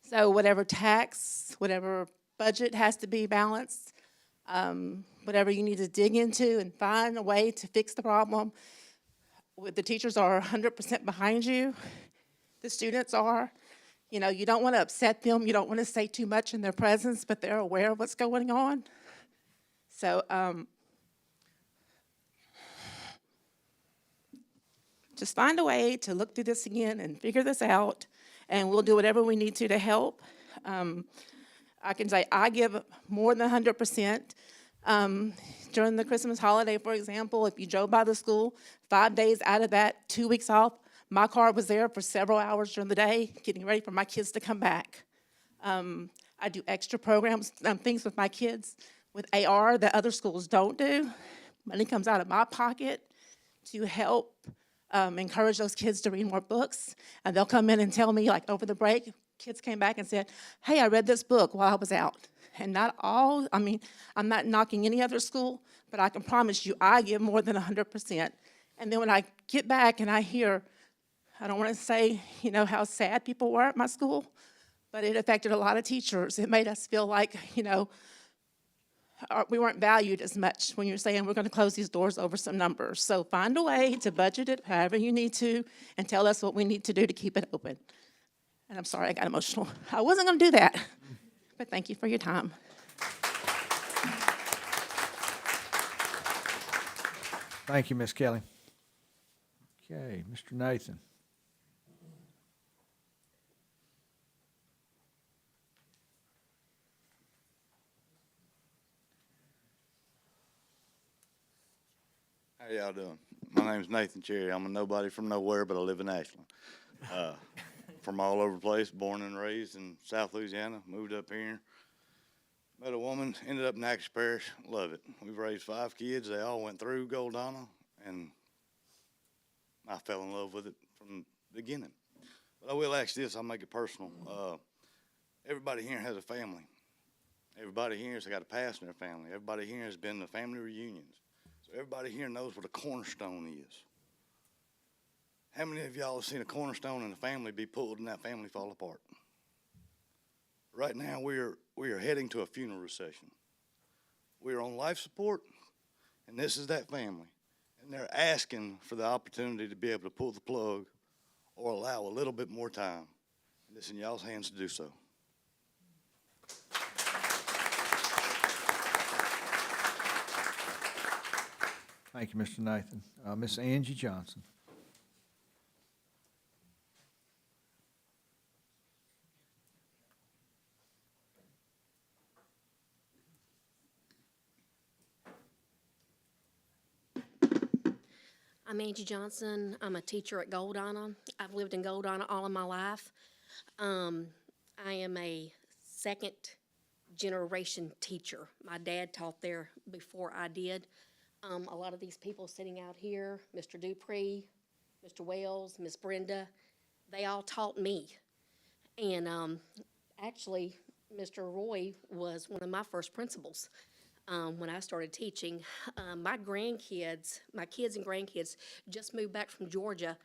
So whatever tax, whatever budget has to be balanced, whatever you need to dig into and find a way to fix the problem, the teachers are 100% behind you. The students are. You know, you don't want to upset them. You don't want to say too much in their presence, but they're aware of what's going on. So just find a way to look through this again and figure this out, and we'll do whatever we need to help. I can say I give more than 100%. During the Christmas holiday, for example, if you drove by the school, 5 days out of that, 2 weeks off, my car was there for several hours during the day, getting ready for my kids to come back. I do extra programs, things with my kids with AR that other schools don't do. Money comes out of my pocket to help encourage those kids to read more books. And they'll come in and tell me, like over the break, kids came back and said, hey, I read this book while I was out. And not all, I mean, I'm not knocking any other school, but I can promise you I give more than 100%. And then when I get back and I hear, I don't want to say, you know, how sad people were at my school, but it affected a lot of teachers. It made us feel like, you know, we weren't valued as much when you're saying we're going to close these doors over some numbers. So find a way to budget it however you need to and tell us what we need to do to keep it open. And I'm sorry I got emotional. I wasn't going to do that, but thank you for your time. Thank you, Ms. Kelly. Okay, Mr. Nathan. How y'all doing? My name's Nathan Cherry. I'm a nobody from nowhere, but I live in Ashland. From all over the place, born and raised in South Louisiana, moved up here. Met a woman, ended up in Natchez Parish. Love it. We've raised 5 kids. They all went through Goldana, and I fell in love with it from the beginning. But I will ask this, I'll make it personal. Everybody here has a family. Everybody here has got a past in their family. Everybody here has been to family reunions. So everybody here knows what a cornerstone is. How many of y'all have seen a cornerstone in a family be pulled and that family fall apart? Right now, we are heading to a funeral recession. We are on life support, and this is that family. And they're asking for the opportunity to be able to pull the plug or allow a little bit more time. And it's in y'all's hands to do so. Thank you, Mr. Nathan. Miss Angie Johnson. I'm Angie Johnson. I'm a teacher at Goldana. I've lived in Goldana all of my life. I am a second generation teacher. My dad taught there before I did. A lot of these people sitting out here, Mr. Dupree, Mr. Wells, Miss Brenda, they all taught me. And actually, Mr. Roy was one of my first principals. When I started teaching, my kids and grandkids just moved back from Georgia.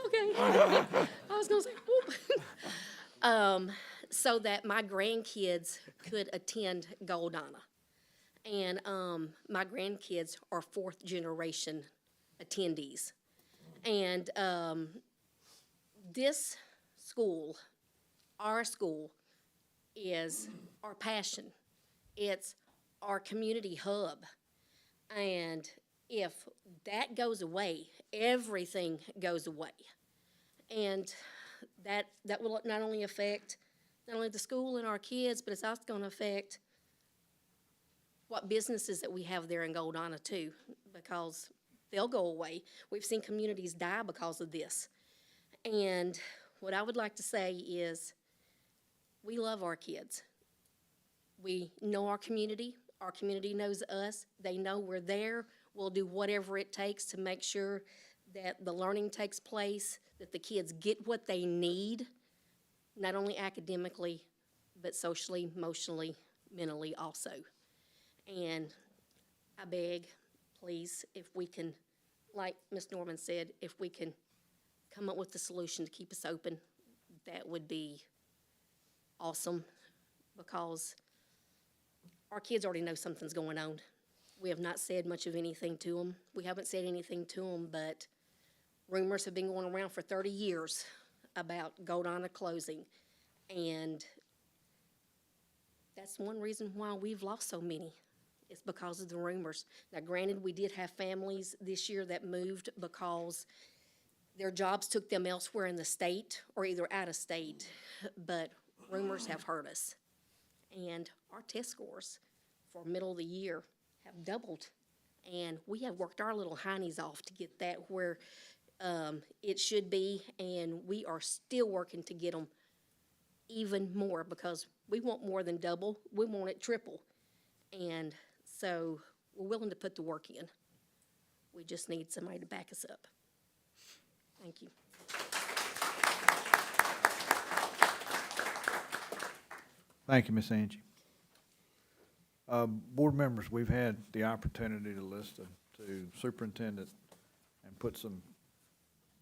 Okay, I was gonna say, whoop. So that my grandkids could attend Goldana. And my grandkids are 4th generation attendees. And this school, our school, is our passion. It's our community hub. And if that goes away, everything goes away. And that will not only affect not only the school and our kids, but it's also going to affect what businesses that we have there in Goldana too, because they'll go away. We've seen communities die because of this. And what I would like to say is, we love our kids. We know our community knows us, they know we're there. We'll do whatever it takes to make sure that the learning takes place, that the kids get what they need, not only academically, but socially, emotionally, mentally also. And I beg, please, if we can, like Ms. Norman said, if we can come up with a solution to keep us open, that would be awesome, because our kids already know something's going on. We have not said much of anything to them. We haven't said anything to them, but rumors have been going around for 30 years about Goldana closing. And that's one reason why we've lost so many. It's because of the rumors. Now, granted, we did have families this year that moved because their jobs took them elsewhere in the state or either out of state, but rumors have hurt us. And our test scores for middle of the year have doubled. And we have worked our little heinies off to get that where it should be, and we are still working to get them even more, because we want more than double. We want it triple. And so we're willing to put the work in. We just need somebody to back us up. Thank you. Thank you, Miss Angie. Board members, we've had the opportunity to listen to superintendent and put some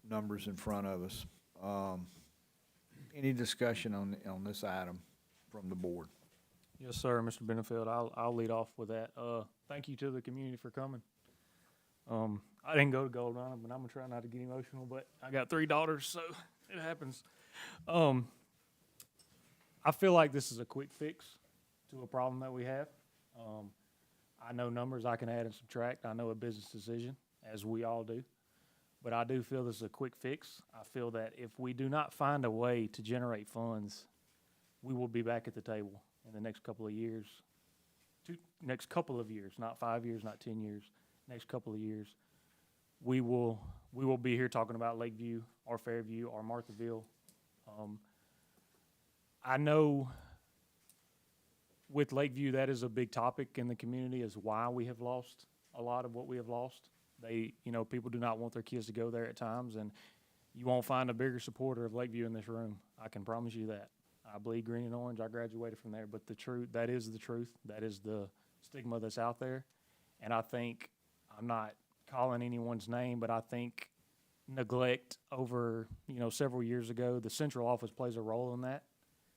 numbers in front of us. Any discussion on this item from the board? Yes, sir, Mr. Benefield. I'll lead off with that. Thank you to the community for coming. I didn't go to Gold Run, but I'm gonna try not to get emotional, but I got 3 daughters, so it happens. I feel like this is a quick fix to a problem that we have. I know numbers I can add and subtract. I know a business decision, as we all do. But I do feel this is a quick fix. I feel that if we do not find a way to generate funds, we will be back at the table in the next couple of years. Next couple of years, not 5 years, not 10 years, next couple of years. We will be here talking about Lakeview or Fairview or Marthaville. I know with Lakeview, that is a big topic in the community, is why we have lost a lot of what we have lost. People do not want their kids to go there at times, and you won't find a bigger supporter of Lakeview in this room. I can promise you that. I bleed green and orange. I graduated from there, but that is the truth. That is the stigma that's out there. And I think, I'm not calling anyone's name, but I think neglect over, several years ago, the central office plays a role in that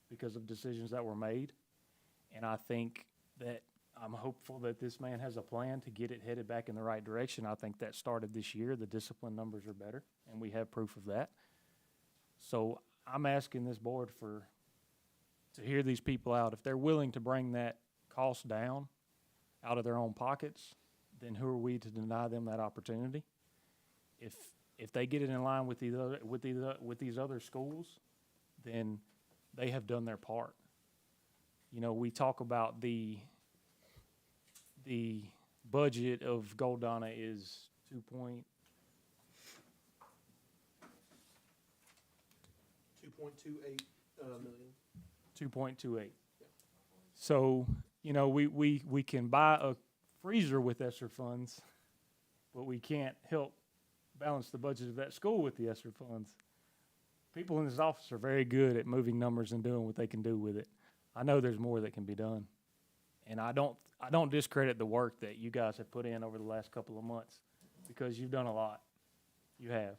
because of decisions that were made. And I think that I'm hopeful that this man has a plan to get it headed back in the right direction. I think that started this year. The discipline numbers are better, and we have proof of that. So I'm asking this board to hear these people out. If they're willing to bring that cost down out of their own pockets, then who are we to deny them that opportunity? If they get it in line with these other schools, then they have done their part. We talk about the budget of Goldana is 2.28 million. 2.28. So, we can buy a freezer with ESSER funds, but we can't help balance the budget of that school with the ESSER funds. People in this office are very good at moving numbers and doing what they can do with it. I know there's more that can be done. And I don't discredit the work that you guys have put in over the last couple of months, because you've done a lot. You have.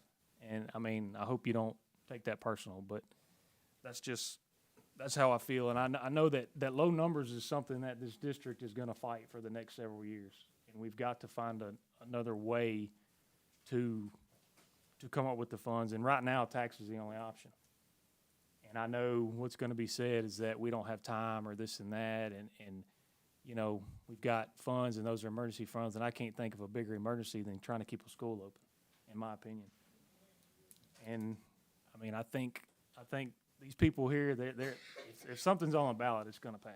And I hope you don't take that personal, but that's how I feel. And I know that low numbers is something that this district is going to fight for the next several years. And we've got to find another way to come up with the funds. And right now, tax is the only option. And I know what's going to be said is that we don't have time or this and that. And we've got funds, and those are emergency funds. And I can't think of a bigger emergency than trying to keep a school open, in my opinion. And, I think these people here, if something's on the ballot, it's going to pass.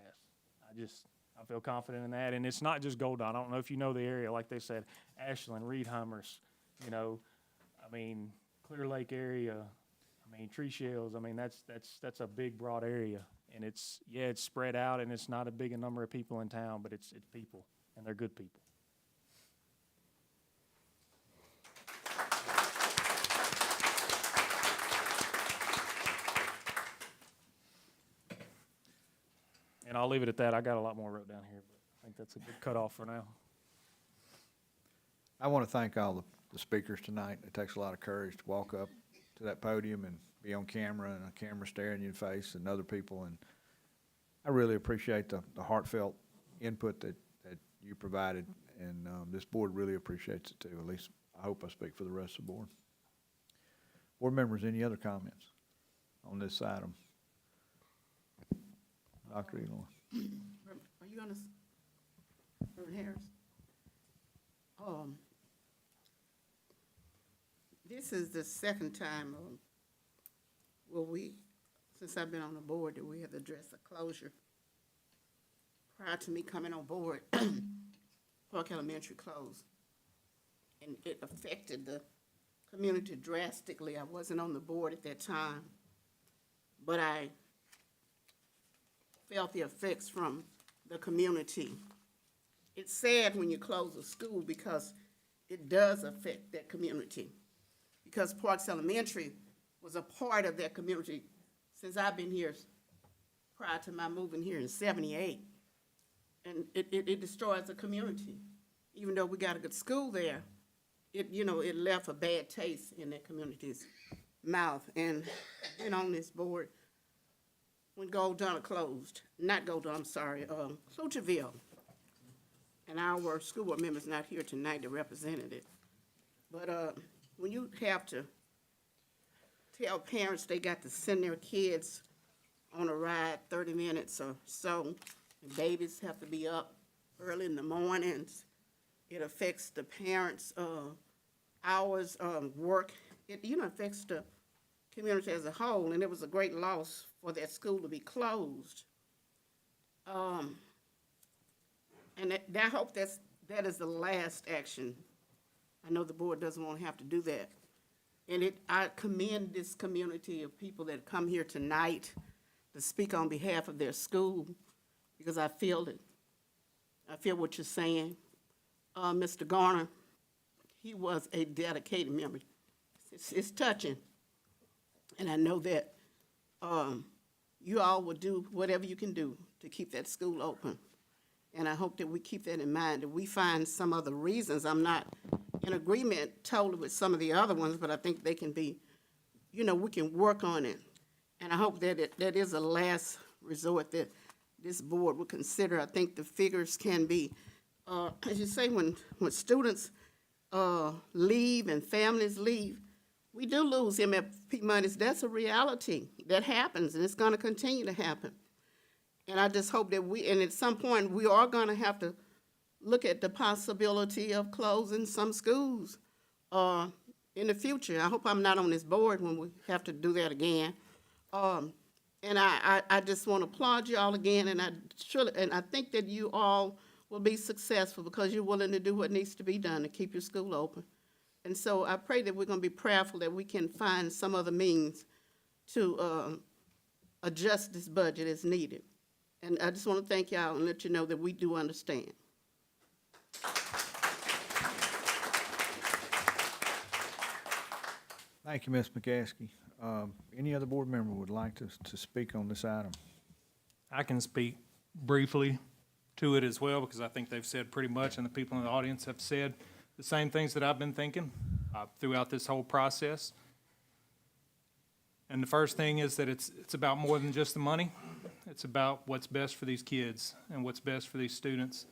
I feel confident in that. And it's not just Goldon. I don't know if you know the area, like they said, Ashland, Reedheimers, Clear Lake area, Tree Shells. That's a big, broad area. And it's spread out, and it's not a big number of people in town, but it's people, and they're good people. And I'll leave it at that. I got a lot more wrote down here, but I think that's a good cutoff for now. I want to thank all the speakers tonight. It takes a lot of courage to walk up to that podium and be on camera, and a camera staring you in the face, and other people. And I really appreciate the heartfelt input that you provided, and this board really appreciates it too. At least I hope I speak for the rest of the board. Board members, any other comments on this item? Dr. Elon. Are you gonna, Reverend Harris? This is the second time, since I've been on the board, that we have addressed a closure. Prior to me coming on board, Park Elementary closed, and it affected the community drastically. I wasn't on the board at that time, but I felt the effects from the community. It's sad when you close a school, because it does affect that community. Because Parks Elementary was a part of that community since I've been here, prior to my moving here in '78. And it destroys the community. Even though we got a good school there, it left a bad taste in that community's mouth. And I've been on this board when Goldana closed, not Goldana, I'm sorry, Clutcherville. And our school board member's not here tonight to represent it. But when you have to tell parents they got to send their kids on a ride 30 minutes or so, and babies have to be up early in the mornings, it affects the parents' hours of work. It, affects the community as a whole, and it was a great loss for that school to be closed. And I hope that is the last action. I know the board doesn't want to have to do that. And I commend this community of people that come here tonight to speak on behalf of their school, because I feel it. I feel what you're saying. Mr. Garner, he was a dedicated member. It's touching. And I know that you all will do whatever you can do to keep that school open. And I hope that we keep that in mind, that we find some other reasons. I'm not in agreement totally with some of the other ones, but I think they can be, we can work on it. And I hope that that is a last resort that this board will consider. I think the figures can be, as you say, when students leave and families leave, we do lose MFP monies. That's a reality. That happens, and it's going to continue to happen. And I just hope that and at some point, we are going to have to look at the possibility of closing some schools in the future. I hope I'm not on this board when we have to do that again. And I just want to applaud you all again, and I think that you all will be successful because you're willing to do what needs to be done to keep your school open. And so I pray that we're going to be prayerful that we can find some other means to adjust this budget as needed. And I just want to thank y'all and let you know that we do understand. Thank you, Ms. McCaskey. Any other board member would like to speak on this item? I can speak briefly to it as well, because I think they've said pretty much, and the people in the audience have said the same things that I've been thinking throughout this whole process. And the first thing is that it's about more than just the money. It's about what's best for these kids and what's best for these students.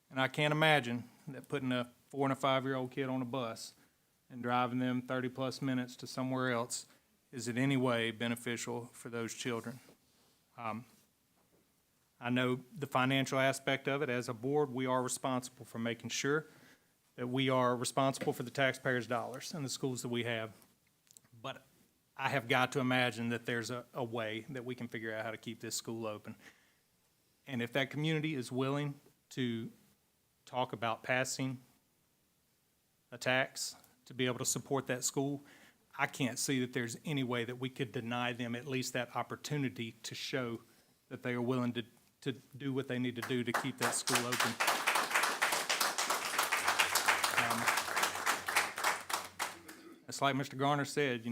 And I can't imagine that putting a 4 and a 5-year-old kid on a bus and driving them 30-plus minutes to somewhere else is in any way beneficial for those children. I know the financial aspect of it. As a board, we are responsible for making sure that we are responsible for the taxpayers' dollars and the schools that we have. But I have got to imagine that there's a way that we can figure out how to keep this school open. And if that community is willing to talk about passing a tax to be able to support that school, I can't see that there's any way that we could deny them at least that opportunity to show that they are willing to do what they need to do to keep that school open. It's like Mr. Garner said,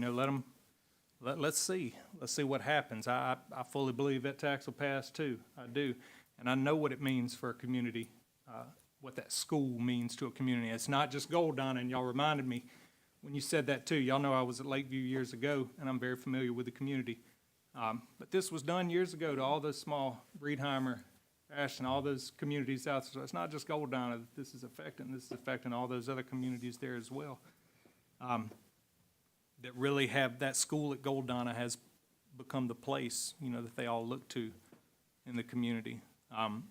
let's see what happens. I fully believe that tax will pass too. I do. And I know what it means for a community, what that school means to a community. It's not just Goldana, and y'all reminded me when you said that too. Y'all know I was at Lakeview years ago, and I'm very familiar with the community. But this was done years ago to all those small, Breedheimer, Ashton, all those communities out there. So it's not just Goldana that this is affecting all those other communities there as well. That really have, that school at Goldana has become the place, that they all look to in the community. And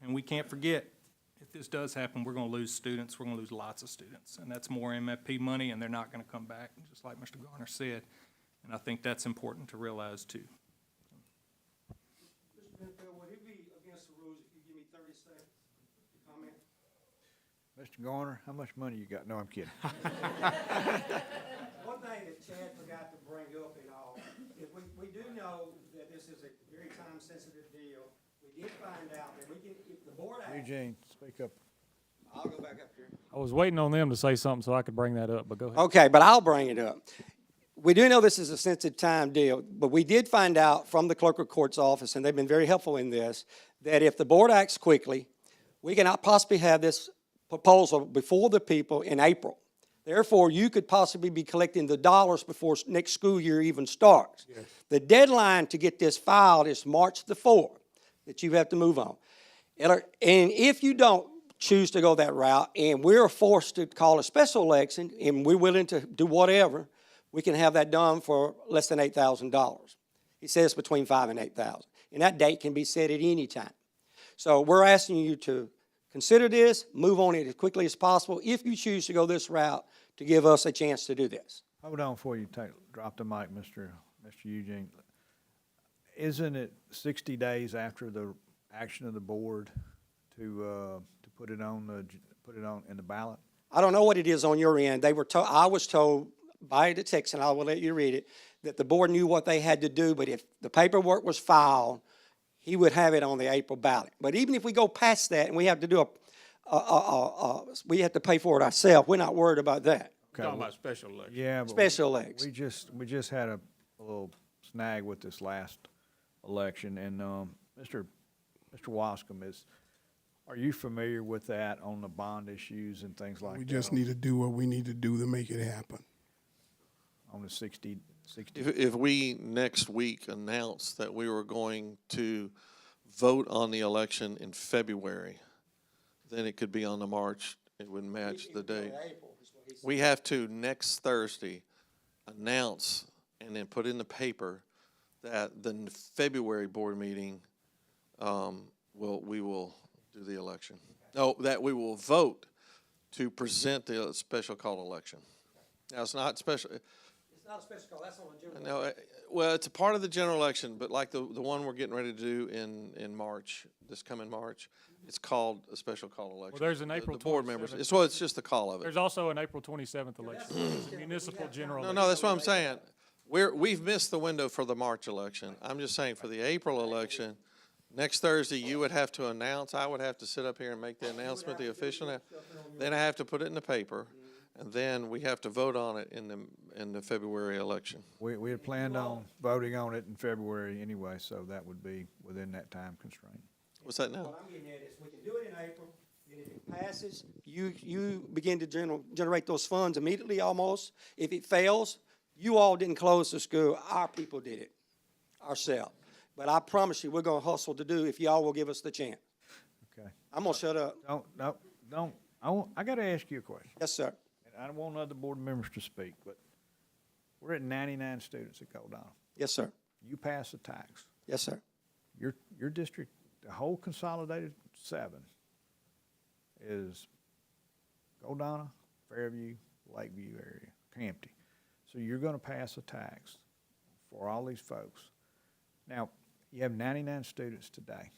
we can't forget, if this does happen, we're going to lose students. We're going to lose lots of students. And that's more MFP money, and they're not going to come back, just like Mr. Garner said. And I think that's important to realize, too. Mr. Penfield, would it be against the rules if you give me 30 seconds to comment? Mr. Garner, how much money you got? No, I'm kidding. One thing that Chad forgot to bring up and all, is we do know that this is a very time-sensitive deal. We did find out that we can, if the board acts. Eugene, speak up. I'll go back up here. I was waiting on them to say something so I could bring that up, but go ahead. Okay, but I'll bring it up. We do know this is a sensitive time deal, but we did find out from the clerk of court's office, and they've been very helpful in this, that if the board acts quickly, we cannot possibly have this proposal before the people in April. Therefore, you could possibly be collecting the dollars before next school year even starts. The deadline to get this filed is March the 4th, that you have to move on. And if you don't choose to go that route, and we're forced to call a special election, and we're willing to do whatever, we can have that done for less than $8,000. He says between $5,000 and $8,000. And that date can be set at any time. So we're asking you to consider this, move on it as quickly as possible, if you choose to go this route, to give us a chance to do this. Hold on before you drop the mic, Mr. Eugene. Isn't it 60 days after the action of the board to put it on in the ballot? I don't know what it is on your end. I was told by the text, and I will let you read it, that the board knew what they had to do, but if the paperwork was filed, he would have it on the April ballot. But even if we go past that and we have to do we have to pay for it ourselves, we're not worried about that. You're talking about special election. Yeah, but Special elects. we just had a little snag with this last election, and Mr. Wascom, are you familiar with that on the bond issues and things like that? We just need to do what we need to do to make it happen. On the 60. If we next week announce that we were going to vote on the election in February, then it could be on the March, it would match the date. We have to, next Thursday, announce and then put in the paper that the February board meeting, we will do the election. No, that we will vote to present the special call election. Now, it's not special. It's not a special call, that's on the general. No, well, it's a part of the general election, but like the one we're getting ready to do in March, this coming March, it's called a special call election. Well, there's an April The board members, 27th. it's just the call of it. There's also an April 27th election, municipal general. No, that's what I'm saying. We've missed the window for the March election. I'm just saying for the April election, next Thursday, you would have to announce, I would have to sit up here and make the announcement, the official, then I have to put it in the paper, and then we have to vote on it in the February election. We had planned on voting on it in February anyway, so that would be within that time constraint. What's that now? What I'm getting at is we can do it in April, and if it passes, you begin to generate those funds immediately almost. If it fails, you all didn't close the school, our people did it, ourselves. But I promise you, we're gonna hustle to do if y'all will give us the chance. Okay. I'm gonna shut up. Don't. I gotta ask you a question. Yes, sir. And I don't want other board members to speak, but we're at 99 students at Goldana. Yes, sir. You pass a tax. Yes, sir. Your district, the whole consolidated 7 is Goldana, Fairview, Lakeview area, Campty. So you're gonna pass a tax for all these folks. Now, you have 99 students today,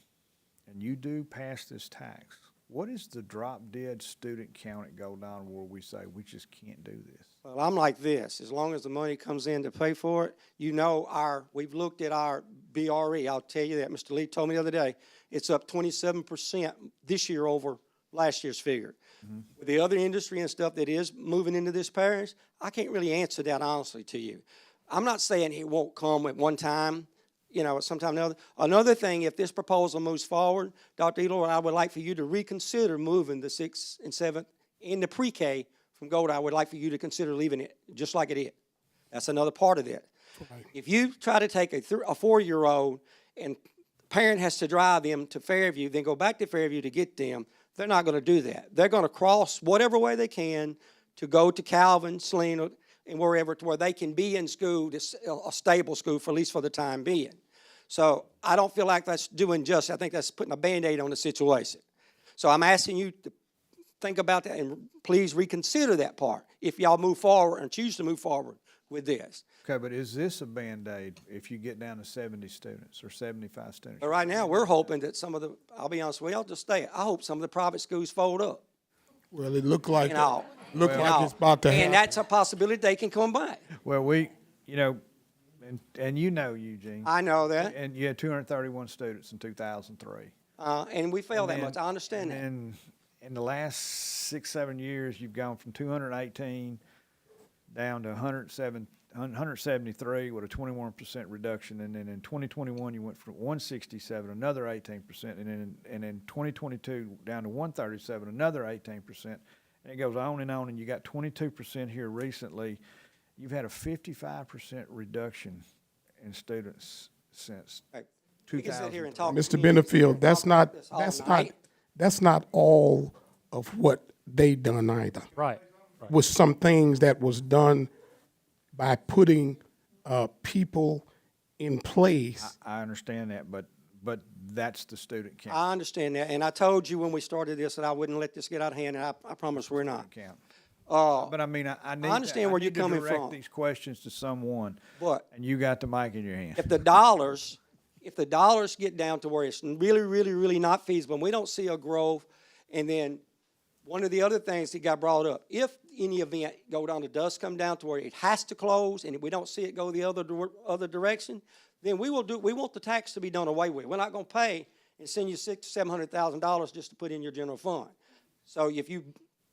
and you do pass this tax. What is the drop-dead student count at Goldana where we say we just can't do this? Well, I'm like this, as long as the money comes in to pay for it, you know we've looked at our BRE, I'll tell you that, Mr. Lee told me the other day, it's up 27% this year over last year's figure. With the other industry and stuff that is moving into this parish, I can't really answer that honestly to you. I'm not saying it won't come at one time, sometime or another. Another thing, if this proposal moves forward, Dr. Elor, I would like for you to reconsider moving the 6th and 7th in the pre-K from Gold. I would like for you to consider leaving it just like it is. That's another part of it. Right. If you try to take a 4-year-old and the parent has to drive them to Fairview, then go back to Fairview to get them, they're not going to do that. They're going to cross whatever way they can to go to Calvin, Selena, and wherever, to where they can be in school, a stable school, for at least for the time being. So I don't feel like that's doing justice. I think that's putting a Band-Aid on the situation. So I'm asking you to think about that and please reconsider that part if y'all move forward and choose to move forward with this. Okay, but is this a Band-Aid if you get down to 70 students or 75 students? But right now, we're hoping that I'll be honest with you, I'll just say it. I hope some of the private schools fold up. Well, it looked like, And all. it's about to happen. And that's a possibility they can come back. Well, and Eugene. I know that. And you had 231 students in 2003. And we failed that much. I understand that. And in the last 6-7 years, you've gone from 218 down to 173 with a 21% reduction. And then in 2021, you went from 167, another 18%. And in 2022, down to 137, another 18%. And it goes on, and you got 22% here recently. You've had a 55% reduction in students since We can sit here 2000. and talk. Mr. Benefield, that's not all of what they done either. Right. Was some things that was done by putting people in place. I understand that, but that's the student count. I understand that, and I told you when we started this that I wouldn't let this get out of hand, and I promise we're not. Count. Uh, But I mean, I need understand where you're coming direct from. these questions to someone, But and you got the mic in your hand. if the dollars get down to where it's really, really, really not feasible, and we don't see a growth, and then one of the other things that got brought up, if in the event Goldana does come down to where it has to close, and we don't see it go the other direction, then we want the tax to be done away with. We're not gonna pay and send you $700,000 just to put in your general fund. So if you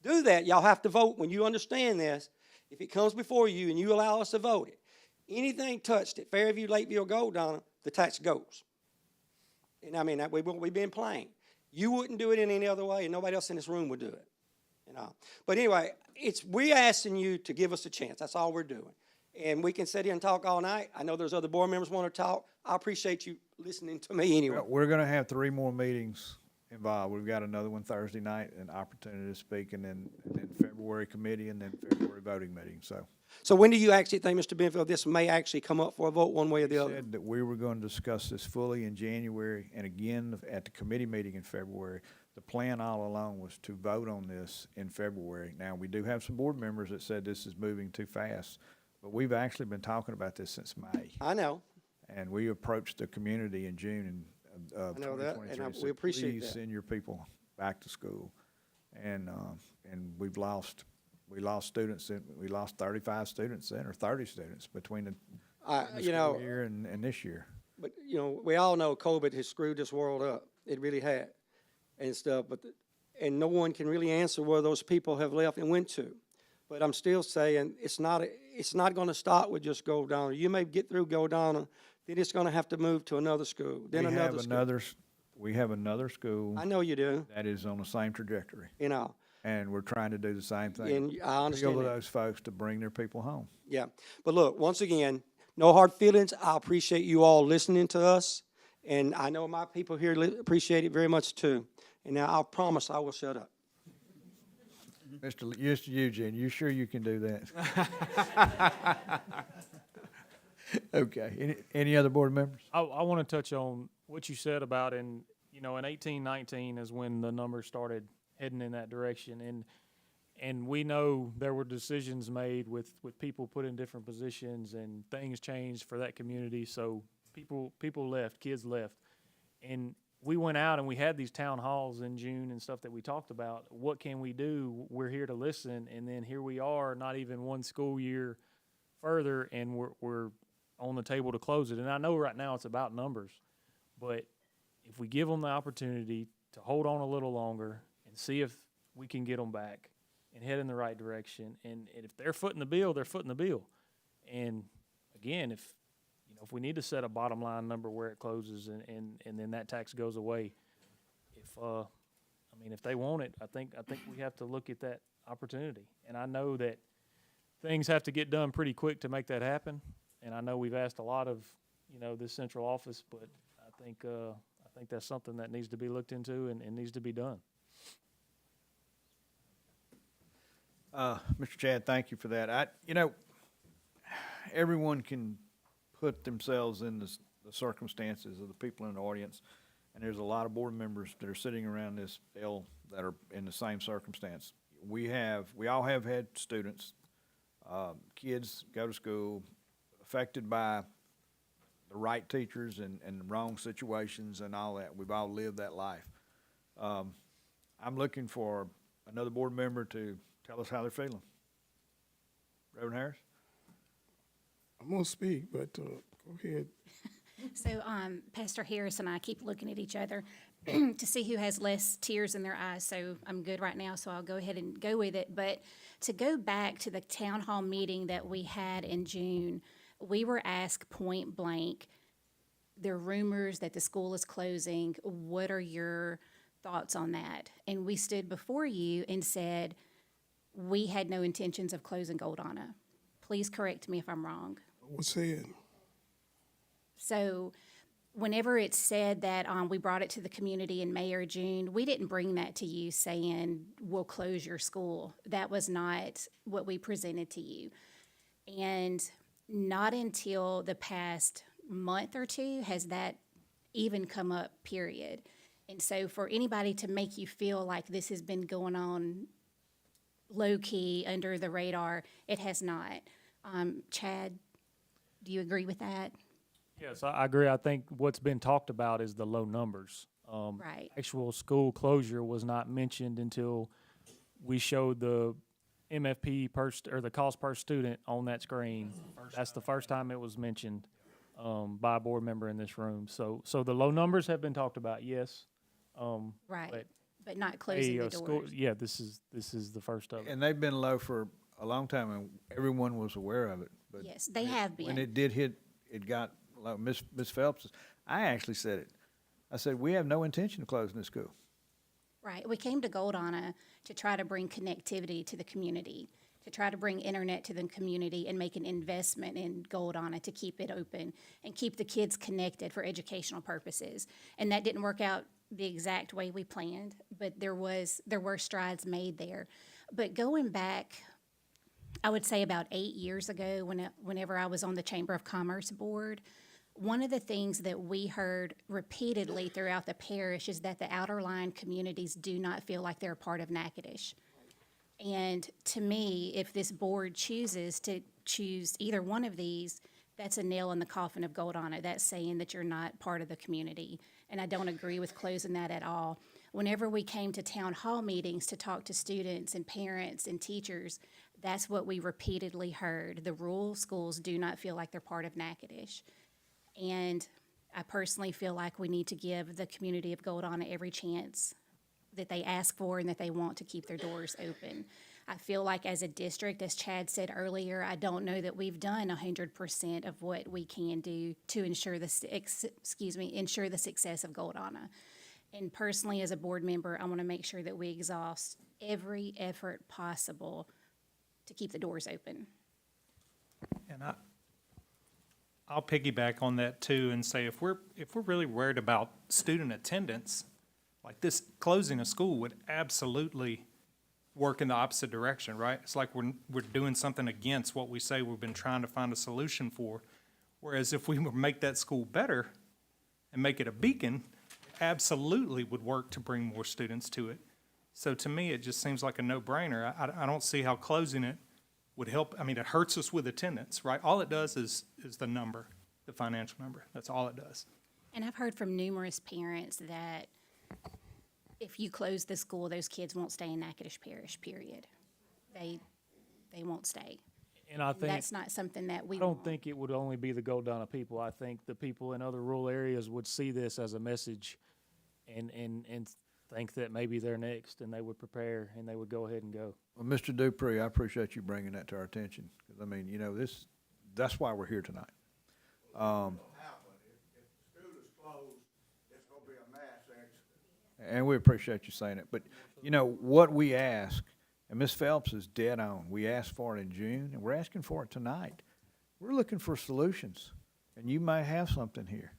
do that, y'all have to vote when you understand this. If it comes before you and you allow us to vote it, anything touched at Fairview, Lakeville, Goldana, the tax goes. And I mean, we've been plain. You wouldn't do it in any other way, and nobody else in this room would do it. You know. But anyway, we're asking you to give us a chance. That's all we're doing. And we can sit here and talk all night. I know there's other board members want to talk. I appreciate you listening to me anyway. We're gonna have 3 more meetings involved. We've got another one Thursday night, an opportunity to speak, and then February committee, and then February voting meeting, so. So when do you actually think, Mr. Benfield, this may actually come up for a vote one way or the We other? said that we were going to discuss this fully in January, and again at the committee meeting in February. The plan all along was to vote on this in February. Now, we do have some board members that said this is moving too fast, but we've actually been talking about this since May. I know. And we approached the community in June of I know that, 2023. and said, we appreciate Please that. send your people back to school. And we lost students, we lost 35 students then, or 30 students between the school year and this year. But, you know, we all know COVID has screwed this world up. It really had and stuff. And no one can really answer where those people have left and went to. But I'm still saying it's not going to start with just Goldana. You may get through Goldana, then it's going to have to move to another school, then another school. We have another school. I know you do. That is on the same trajectory. You know. And we're trying to do the same thing. And I understand Appeal to that. those folks to bring their people home. Yeah. But look, once again, no hard feelings. I appreciate you all listening to us. And I know my people here appreciate it very much too. And now I promise I will shut up. Mr. Eugene, you sure you can do that? Okay. Any other board members? I want to touch on what you said about in 1819 is when the numbers started heading in that direction. And we know there were decisions made with people put in different positions and things changed for that community. So people left, kids left. And we went out and we had these town halls in June and stuff that we talked about. What can we do? We're here to listen. And then here we are, not even one school year further, and we're on the table to close it. And I know right now it's about numbers, but if we give them the opportunity to hold on a little longer and see if we can get them back and head in the right direction, and if they're footing the bill, they're footing the bill. And again, if we need to set a bottom line number where it closes and then that tax goes away, if they want it, I think we have to look at that opportunity. And I know that things have to get done pretty quick to make that happen. And I know we've asked a lot of, this central office, but I think that's something that needs to be looked into and needs to be done. Mr. Chad, thank you for that. Everyone can put themselves in the circumstances of the people in the audience, and there's a lot of board members that are sitting around this bill that are in the same circumstance. We all have had students, kids go to school affected by the right teachers and the wrong situations and all that. We've all lived that life. I'm looking for another board member to tell us how they're feeling. Reverend Harris? I'm going to speak, but go ahead. So Pastor Harris and I keep looking at each other to see who has less tears in their eyes. So I'm good right now, so I'll go ahead and go with it. But to go back to the town hall meeting that we had in June, we were asked point blank, there are rumors that the school is closing. What are your thoughts on that? And we stood before you and said, we had no intentions of closing Goldana. Please correct me if I'm wrong. What's said? So whenever it's said that we brought it to the community in May or June, we didn't bring that to you saying, we'll close your school. That was not what we presented to you. And not until the past month or two has that even come up, period. And so for anybody to make you feel like this has been going on low-key, under the radar, it has not. Chad, do you agree with that? Yes, I agree. I think what's been talked about is the low numbers. Right. Actual school closure was not mentioned until we showed the MFP or the cost per student on that screen. That's the first time it was mentioned by a board member in this room. So the low numbers have been talked about, yes. Right, but not closing the doors. Yeah, this is the first of it. And they've been low for a long time, and everyone was aware of it. But Yes, they have been. when it did hit, it got, like Ms. Phelps, I actually said it. I said, we have no intention of closing this school. Right. We came to Goldana to try to bring connectivity to the community, to try to bring internet to the community and make an investment in Goldana to keep it open and keep the kids connected for educational purposes. And that didn't work out the exact way we planned, but there were strides made there. But going back, I would say about 8 years ago, whenever I was on the Chamber of Commerce board, one of the things that we heard repeatedly throughout the parish is that the outer line communities do not feel like they're a part of Natchitoches. And to me, if this board chooses to choose either one of these, that's a nail in the coffin of Goldana. That's saying that you're not part of the community. And I don't agree with closing that at all. Whenever we came to town hall meetings to talk to students and parents and teachers, that's what we repeatedly heard. The rural schools do not feel like they're part of Natchitoches. And I personally feel like we need to give the community of Goldana every chance that they ask for and that they want to keep their doors open. I feel like as a district, as Chad said earlier, I don't know that we've done 100% of what we can do to ensure the success of Goldana. And personally, as a board member, I want to make sure that we exhaust every effort possible to keep the doors open. And I'll piggyback on that too and say if we're really worried about student attendance, like this closing a school would absolutely work in the opposite direction, right? It's like we're doing something against what we say we've been trying to find a solution for. Whereas if we would make that school better and make it a beacon, absolutely would work to bring more students to it. So to me, it just seems like a no-brainer. I don't see how closing it would help. I mean, it hurts us with attendance, right? All it does is the number, the financial number. That's all it does. And I've heard from numerous parents that if you close the school, those kids won't stay in Natchitoches Parish, period. They won't stay. And I think that's not something that we I don't want. think it would only be the Goldana people. I think the people in other rural areas would see this as a message and think that maybe they're next and they would prepare and they would go ahead and go. Well, Mr. Dupree, I appreciate you bringing that to our attention, because, I mean, you know, that's why we're here tonight. If the school is closed, it's gonna be a mass exodus. And we appreciate you saying it. But, you know, what we ask, and Ms. Phelps is dead on, we asked for it in June, and we're asking for it tonight. We're looking for solutions, and you may have something here,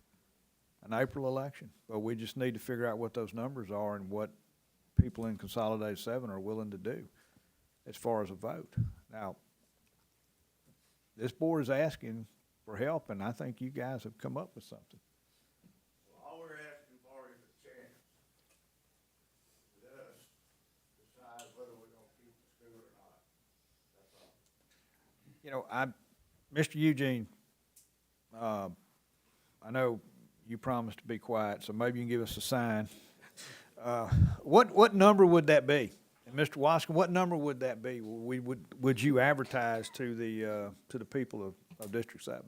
an April election, but we just need to figure out what those numbers are and what people in Consolidated 7 are willing to do as far as a vote. Now, this board is asking for help, and I think you guys have come up with something. Well, all we're asking for is a chance. Let us decide whether we're gonna keep the school or not. That's all. You know, Mr. Eugene, I know you promised to be quiet, so maybe you can give us a sign. What number would that be? And Mr. Waskin, what number would that be? Would you advertise to the people of District 7?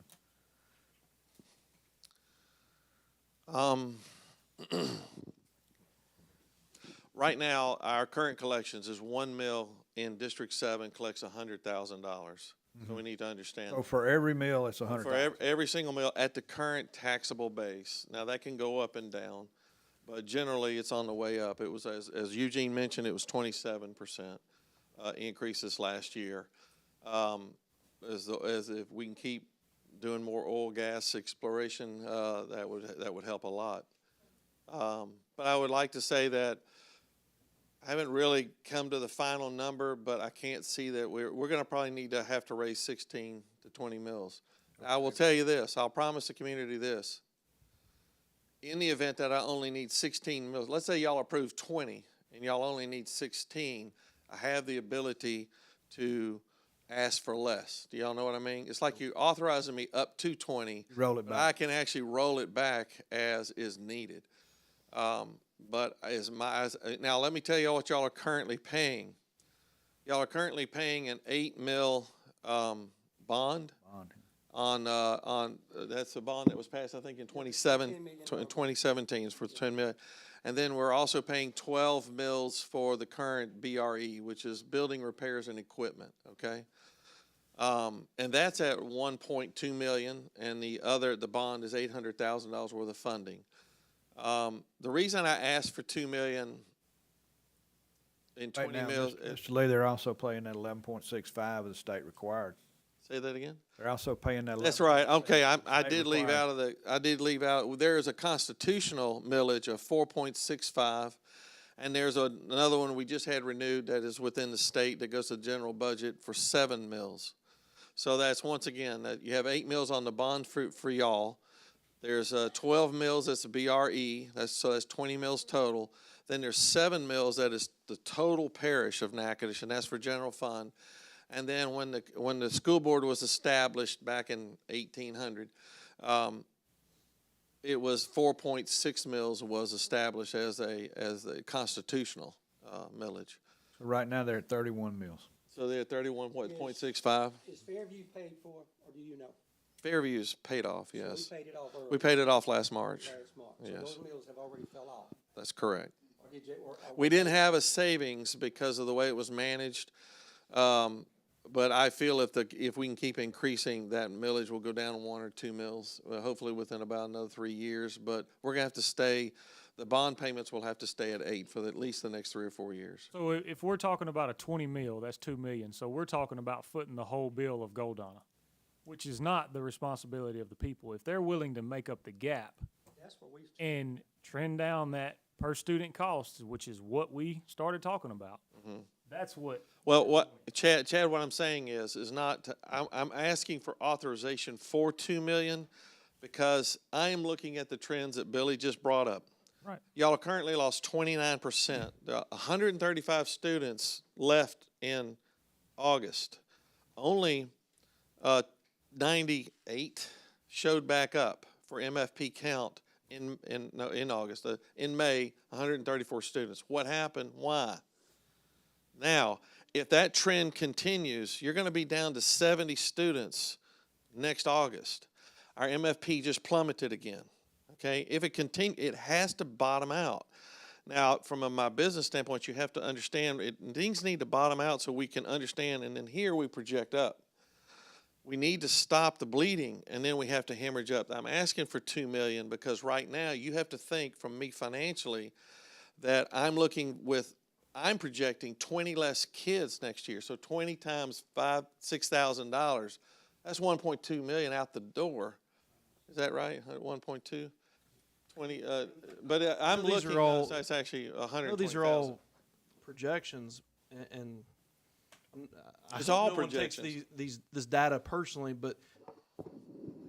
Right now, our current collections is 1 mil in District 7 collects $100,000. So we need to understand. So for every meal, it's $100. For every single meal at the current taxable base. Now, that can go up and down, but generally, it's on the way up. It was, as Eugene mentioned, it was 27%. increase this last year. As if we can keep doing more oil, gas exploration, that would help a lot. But I would like to say that I haven't really come to the final number, but I can't see that we're going to probably need to have to raise 16 to 20 mils. Okay. I will tell you this. I'll promise the community this. In the event that I only need 16 mils, let's say y'all approve 20 and y'all only need 16, I have the ability to ask for less. Do y'all know what I mean? It's like you're authorizing me up to 20. Roll it but back. I can actually roll it back as is needed. But now let me tell you what y'all are currently paying. Y'all are currently paying an 8 mil bond. On that's a bond that was passed, I think, in 2017 for 10 million. And then we're also paying 12 mils for the current BRE, which is building repairs and equipment, okay? And that's at 1.2 million, and the bond is $800,000 worth of funding. The reason I asked for 2 million in 20 Right now, mils. Mr. Lee, they're also paying that 11.65 of the state required. Say that again? They're also paying that. That's right. Okay, I state did leave required. out there is a constitutional millage of 4.65, and there's another one we just had renewed that is within the state that goes to the general budget for 7 mils. So that's, once again, that you have 8 mils on the bond for y'all. There's 12 mils that's a BRE, so that's 20 mils total. Then there's 7 mils that is the total parish of Natchitoches, and that's for general fund. And then when the school board was established back in 1800, it was 4.6 mils was established as a constitutional millage. So right now they're at 31 mils. So they're at 31.65. Is Fairview paid for, or do you know? Fairview's paid off, yes. So we paid it off early. We paid it off last March. So Yes. those mills have already fell off. That's correct. Or did you, or We didn't have a savings because of the way it was managed. But I feel if we can keep increasing, that millage will go down 1 or 2 mils, hopefully within about another 3 years. But we're going to have to stay, the bond payments will have to stay at 8 for at least the next 3 or 4 years. So if we're talking about a 20 mil, that's 2 million. So we're talking about footing the whole bill of Goldana, which is not the responsibility of the people. If they're willing to make up the gap that's what we. and trend down that per student costs, which is what we started talking about, that's what. Well, Chad, what I'm saying is not, I'm asking for authorization for 2 million because I am looking at the trends that Billy just brought up. Right. Y'all are currently lost 29%. There are 135 students left in August. Only 98 showed back up for MFP count in August. In May, 134 students. What happened? Why? Now, if that trend continues, you're going to be down to 70 students next August. Our MFP just plummeted again. Okay, if it continues, it has to bottom out. Now, from my business standpoint, you have to understand things need to bottom out so we can understand, and then here we project up. We need to stop the bleeding, and then we have to hemorrhage up. I'm asking for 2 million because right now you have to think from me financially that I'm projecting 20 less kids next year. So 20 times $6,000, that's 1.2 million out the door. Is that right? 1.2? 20, but I'm These looking, are all, that's actually 120,000. these are all projections, and I It's hope all no one takes projections. this data personally, but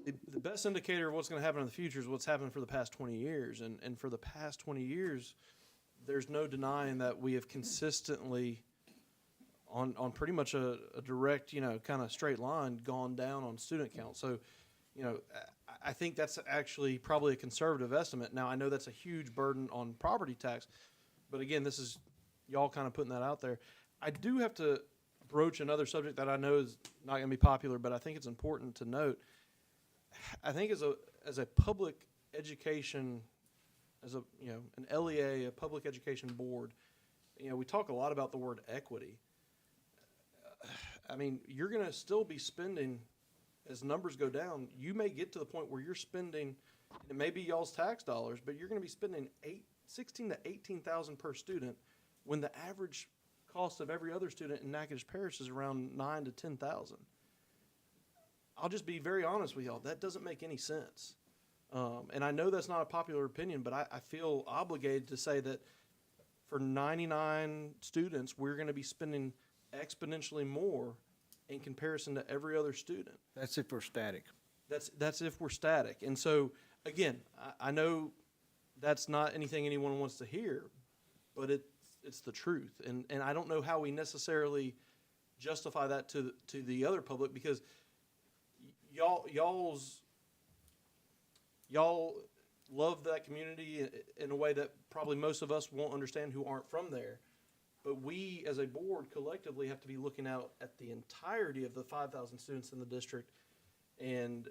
the best indicator of what's going to happen in the future is what's happened for the past 20 years. And for the past 20 years, there's no denying that we have consistently, on pretty much a direct, kind of straight line, gone down on student count. So, I think that's actually probably a conservative estimate. Now, I know that's a huge burden on property tax, but again, this is y'all kind of putting that out there. I do have to broach another subject that I know is not going to be popular, but I think it's important to note. I think as a public education, as an LEA, a public education board, we talk a lot about the word equity. I mean, you're going to still be spending. As numbers go down, you may get to the point where you're spending, it may be y'all's tax dollars, but you're going to be spending $16,000 to $18,000 per student when the average cost of every other student in Natchitoches Parish is around 9 to 10,000. I'll just be very honest with y'all, that doesn't make any sense. And I know that's not a popular opinion, but I feel obligated to say that for 99 students, we're gonna be spending exponentially more in comparison to every other student. That's if we're static. That's if we're static. And so, again, I know that's not anything anyone wants to hear, but it's the truth. And I don't know how we necessarily justify that to the other public, because y'all love that community in a way that probably most of us won't understand who aren't from there. But we, as a board, collectively have to be looking out at the entirety of the 5,000 students in the district. And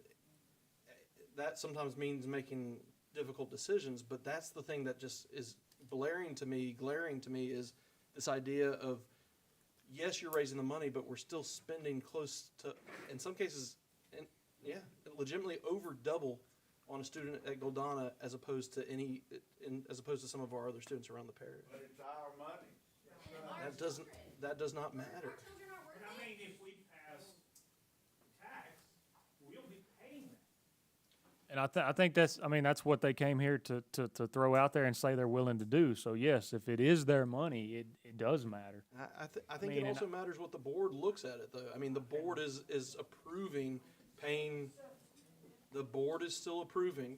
that sometimes means making difficult decisions, but that's the thing that just is glaring to me, is this idea of, yes, you're raising the money, but we're still spending close to, in some cases, and yeah, legitimately over double on a student at Goldana as opposed to some of our other students around the parish. But it's our money. That does not matter. But I mean, if we pass tax, we'll be paying that. And I think that's what they came here to throw out there and say they're willing to do. So yes, if it is their money, it does matter. I think it also matters what the board looks at it, though. I mean, the board is approving paying, the board is still approving.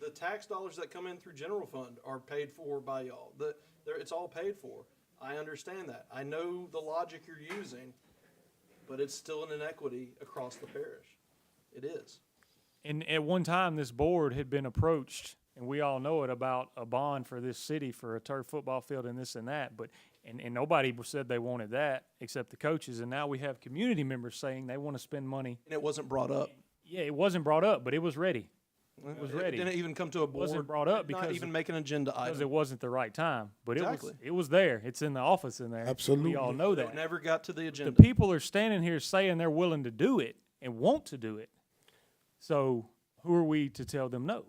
The tax dollars that come in through general fund are paid for by y'all. It's all paid for. I understand that. I know the logic you're using, but it's still an inequity across the parish. It is. And at one time, this board had been approached, and we all know it, about a bond for this city for a turf football field and this and that. But and nobody said they wanted that except the coaches. And now we have community members saying they want to spend money. And it wasn't brought up. Yeah, it wasn't brought up, but it was ready. It was ready. It didn't even come to a board. It wasn't brought up Not even make an agenda because item. it wasn't the right time. But Exactly. it was there. It's in the office in there. Absolutely. We all know It that. never got to the agenda. The people are standing here saying they're willing to do it and want to do it. So who are we to tell them no?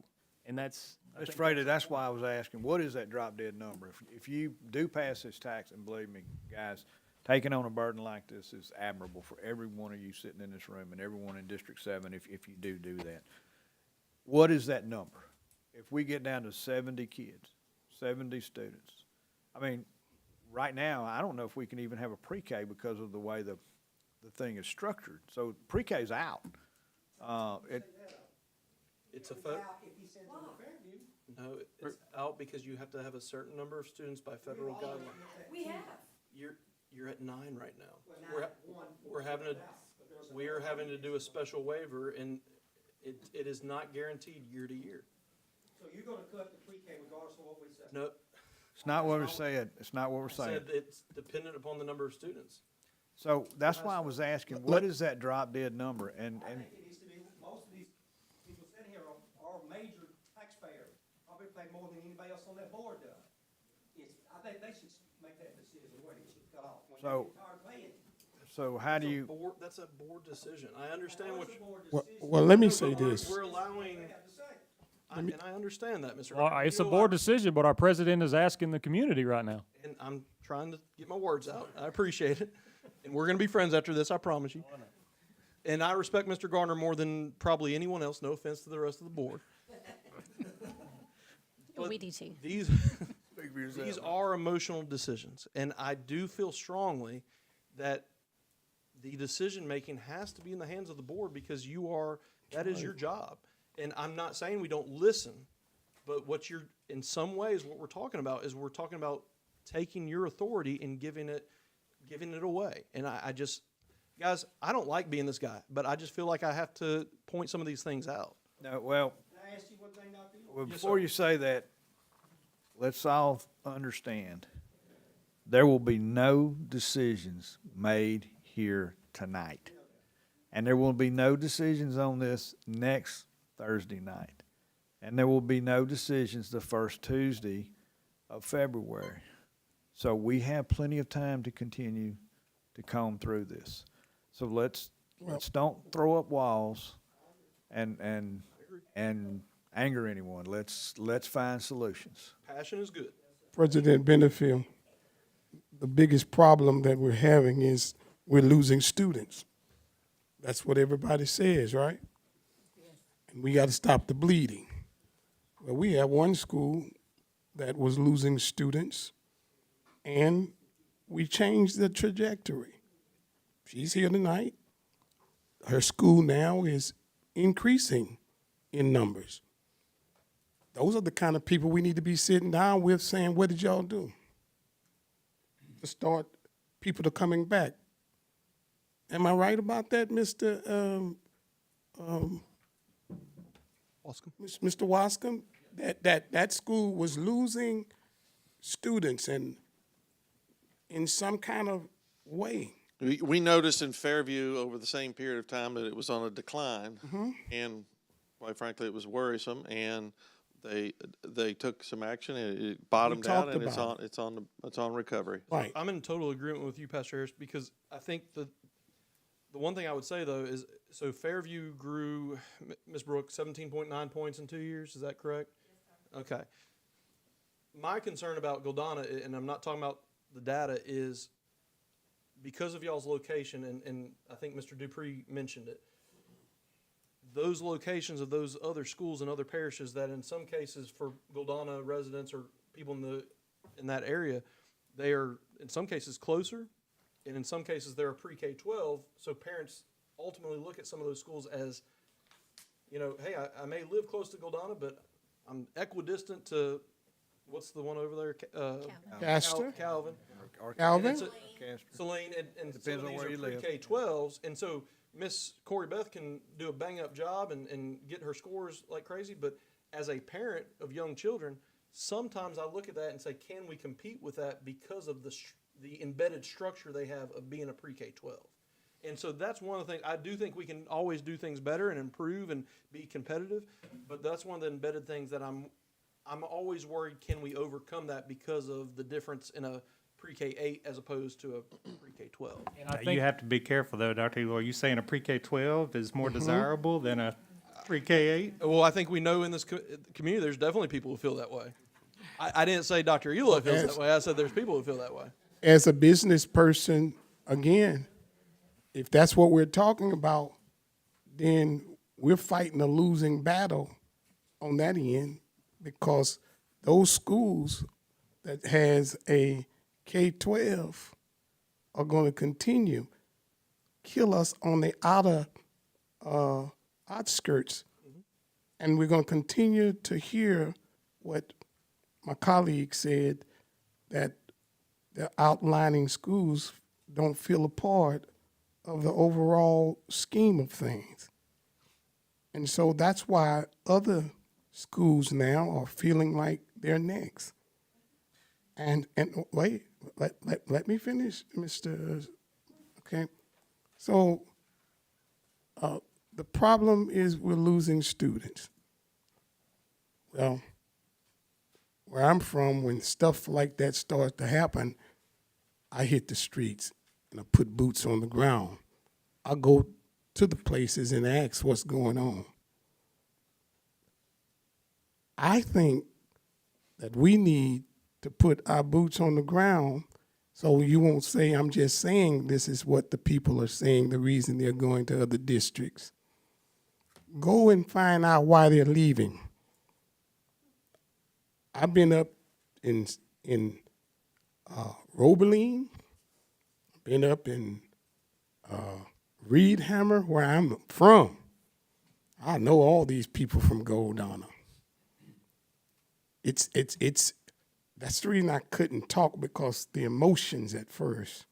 And that's, Mr. Frady, that's why I was asking, what is that drop dead number? If you do pass this tax, and believe me, guys, taking on a burden like this is admirable for every one of you sitting in this room and everyone in District 7 if you do that. What is that number? If we get down to 70 kids, 70 students, I mean, right now, I don't know if we can even have a pre-K because of the way the thing is structured. So pre-K is out. It's a no, it's out because you have to have a certain number of students by federal guidelines. We have. You're at 9 right now. We are having to do a special waiver, and it is not guaranteed year to year. So you're gonna cut the pre-K regardless of what we say? No, It's not what we're saying. It's not what we're I saying. said it's dependent upon the number of students. So that's why I was asking, what is that drop dead number? And I think it needs to be, most of these people sitting here are major taxpayers, probably pay more than anybody else on that board does. I think they should make that decision, where it should cut off. When they So- get tired of paying. so how do you, That's a board decision. I understand what you. Well, let me say this. We're allowing, and I understand that, Mr. well, Harper. it's a You board allow- decision, but our president is asking the community right now. And I'm trying to get my words out. I appreciate it. And we're gonna be friends after this, I promise you. And I respect Mr. Garner more than probably anyone else, no offense to the rest of the board. But We do too. These are emotional decisions, and I do feel strongly that the decision-making has to be in the hands of the board because that is your job. And I'm not saying we don't listen, but in some ways, what we're talking about is we're talking about taking your authority and giving it away. And guys, I don't like being this guy, but I just feel like I have to point some of these things out. no, well, Can I ask you one thing, Dr. Hill? well, Yes, before sir. you say that, let's all understand, there will be no decisions made here tonight. And there will be no decisions on this next Thursday night. And there will be no decisions the first Tuesday of February. So we have plenty of time to continue to comb through this. So let's don't throw up walls and anger anyone. Let's find solutions. Passion is good. President Benefield, the biggest problem that we're having is we're losing students. That's what everybody says, right? And we got to stop the bleeding. Well, we have one school that was losing students, and we changed the trajectory. She's here tonight. Her school now is increasing in numbers. Those are the kind of people we need to be sitting down with saying, what did y'all do to start people to coming back? Am I right about that, Mr. Mr. Wascom? That school was losing students and in some kind of way. We noticed in Fairview over the same period of time that it was on a decline, and quite frankly, it was worrisome. And they took some action, and it bottomed out, and it's on recovery. Right. I'm in total agreement with you, Pastor Harris, because I think the one thing I would say though is, so Fairview grew, Ms. Brooks, 17.9 points in 2 years. Is that correct? Okay. My concern about Goldana, and I'm not talking about the data, is because of y'all's location, and I think Mr. Dupree mentioned it, those locations of those other schools and other parishes that in some cases for Goldana residents or people in that area, they are in some cases closer, and in some cases they're a pre-K-12, so parents ultimately look at some of those schools as, you know, hey, I may live close to Goldana, but I'm equidistant to, what's the one over there? Castor? Calvin. Calvin? Celine, and some Depends of on these where are you live. pre-K-12s, and so Miss Corey Beth can do a bang-up job and get her scores like crazy, but as a parent of young children, sometimes I look at that and say, can we compete with that because of the embedded structure they have of being a pre-K-12? And so that's one of the things, I do think we can always do things better and improve and be competitive, but that's one of the embedded things that I'm always worried, can we overcome that because of the difference in a pre-K-8 as opposed to a pre-K-12? And I think you have to be careful though, Dr. Eagle. Are you saying a pre-K-12 is more desirable than a pre-K-8? Well, I think we know in this community, there's definitely people who feel that way. I didn't say Dr. Elo feels that way. I said there's people who feel that way. As a business person, again, if that's what we're talking about, then we're fighting a losing battle on that end, because those schools that has a K-12 are going to continue kill us on the outer outskirts. And we're going to continue to hear what my colleague said, that the outlining schools don't feel a part of the overall scheme of things. And so that's why other schools now are feeling like they're next. And wait, let me finish, Mr. Okay. So the problem is we're losing students. Well, where I'm from, when stuff like that starts to happen, I hit the streets and I put boots on the ground. I go to the places and ask what's going on. I think that we need to put our boots on the ground so you won't say, I'm just saying this is what the people are saying, the reason they're going to other districts. Go and find out why they're leaving. I've been up in Roebeling, been up in Reedhammer, where I'm from. I know all these people from Goldana. It's that's the reason I couldn't talk, because the emotions at first.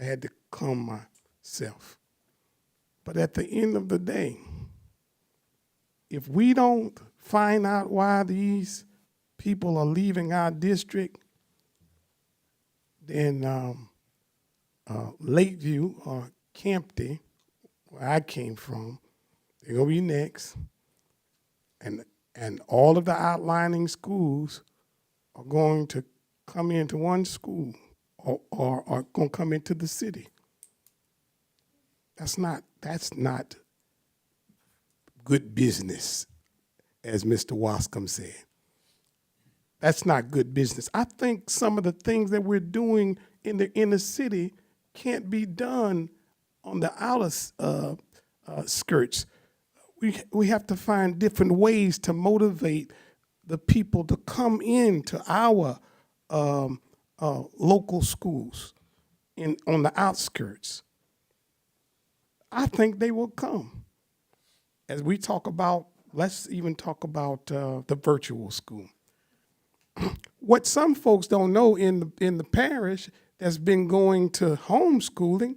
I had to calm myself. But at the end of the day, if we don't find out why these people are leaving our district, then Lakeview or Campty, where I came from, they're going to be next. And all of the outlining schools are going to come into one school or are going to come into the city. That's not good business, as Mr. Wascom said. That's not good business. I think some of the things that we're doing in the inner city can't be done on the outer skirts. We have to find different ways to motivate the people to come into our local schools on the outskirts. I think they will come. As we talk about, let's even talk about the virtual school. What some folks don't know in the parish that's been going to homeschooling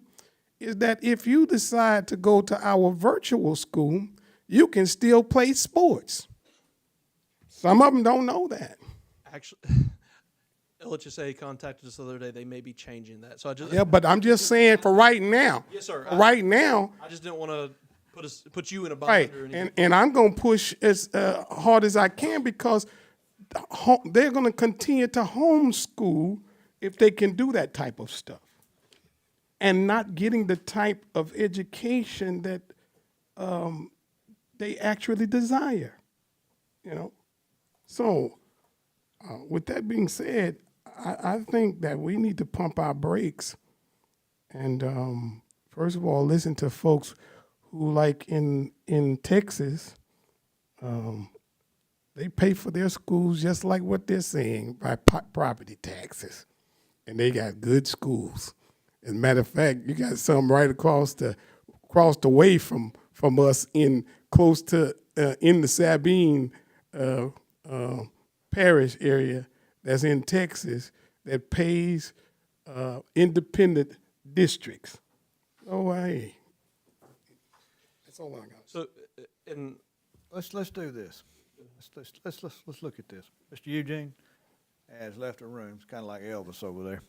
is that if you decide to go to our virtual school, you can still play sports. Some of them don't know that. Actually, LHSA contacted us the other day. They may be changing that. So I just Yeah, but I'm just saying for right now. Yes, sir. For right now. I just didn't want to put you in a Right, bind or anything. and I'm going to push as hard as I can because they're going to continue to homeschool if they can do that type of stuff and not getting the type of education that they actually desire, you know. So with that being said, I think that we need to pump our brakes and first of all, listen to folks who, like in Texas, they pay for their schools just like what they're saying by property taxes, and they got good schools. As a matter of fact, you got some right across the way from us in close to in the Sabine parish area that's in Texas that pays independent districts. Oh, hey, that's all I got. So, and Let's do this. Let's look at this. Mr. Eugene has left the room. It's kind of like Elvis over there.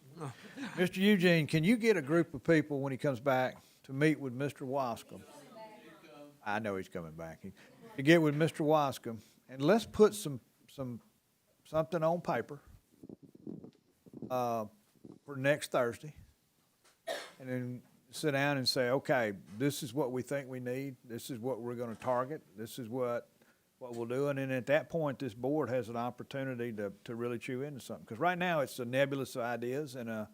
Mr. Eugene, can you get a group of people when he comes back to meet with Mr. Wascom? I know he's coming back. To get with Mr. Wascom, and let's put something on paper for next Thursday, and then sit down and say, okay, this is what we think we need. This is what we're going to target. This is what we'll do. And then at that point, this board has an opportunity to really chew into something. Because right now, it's a nebulous ideas, and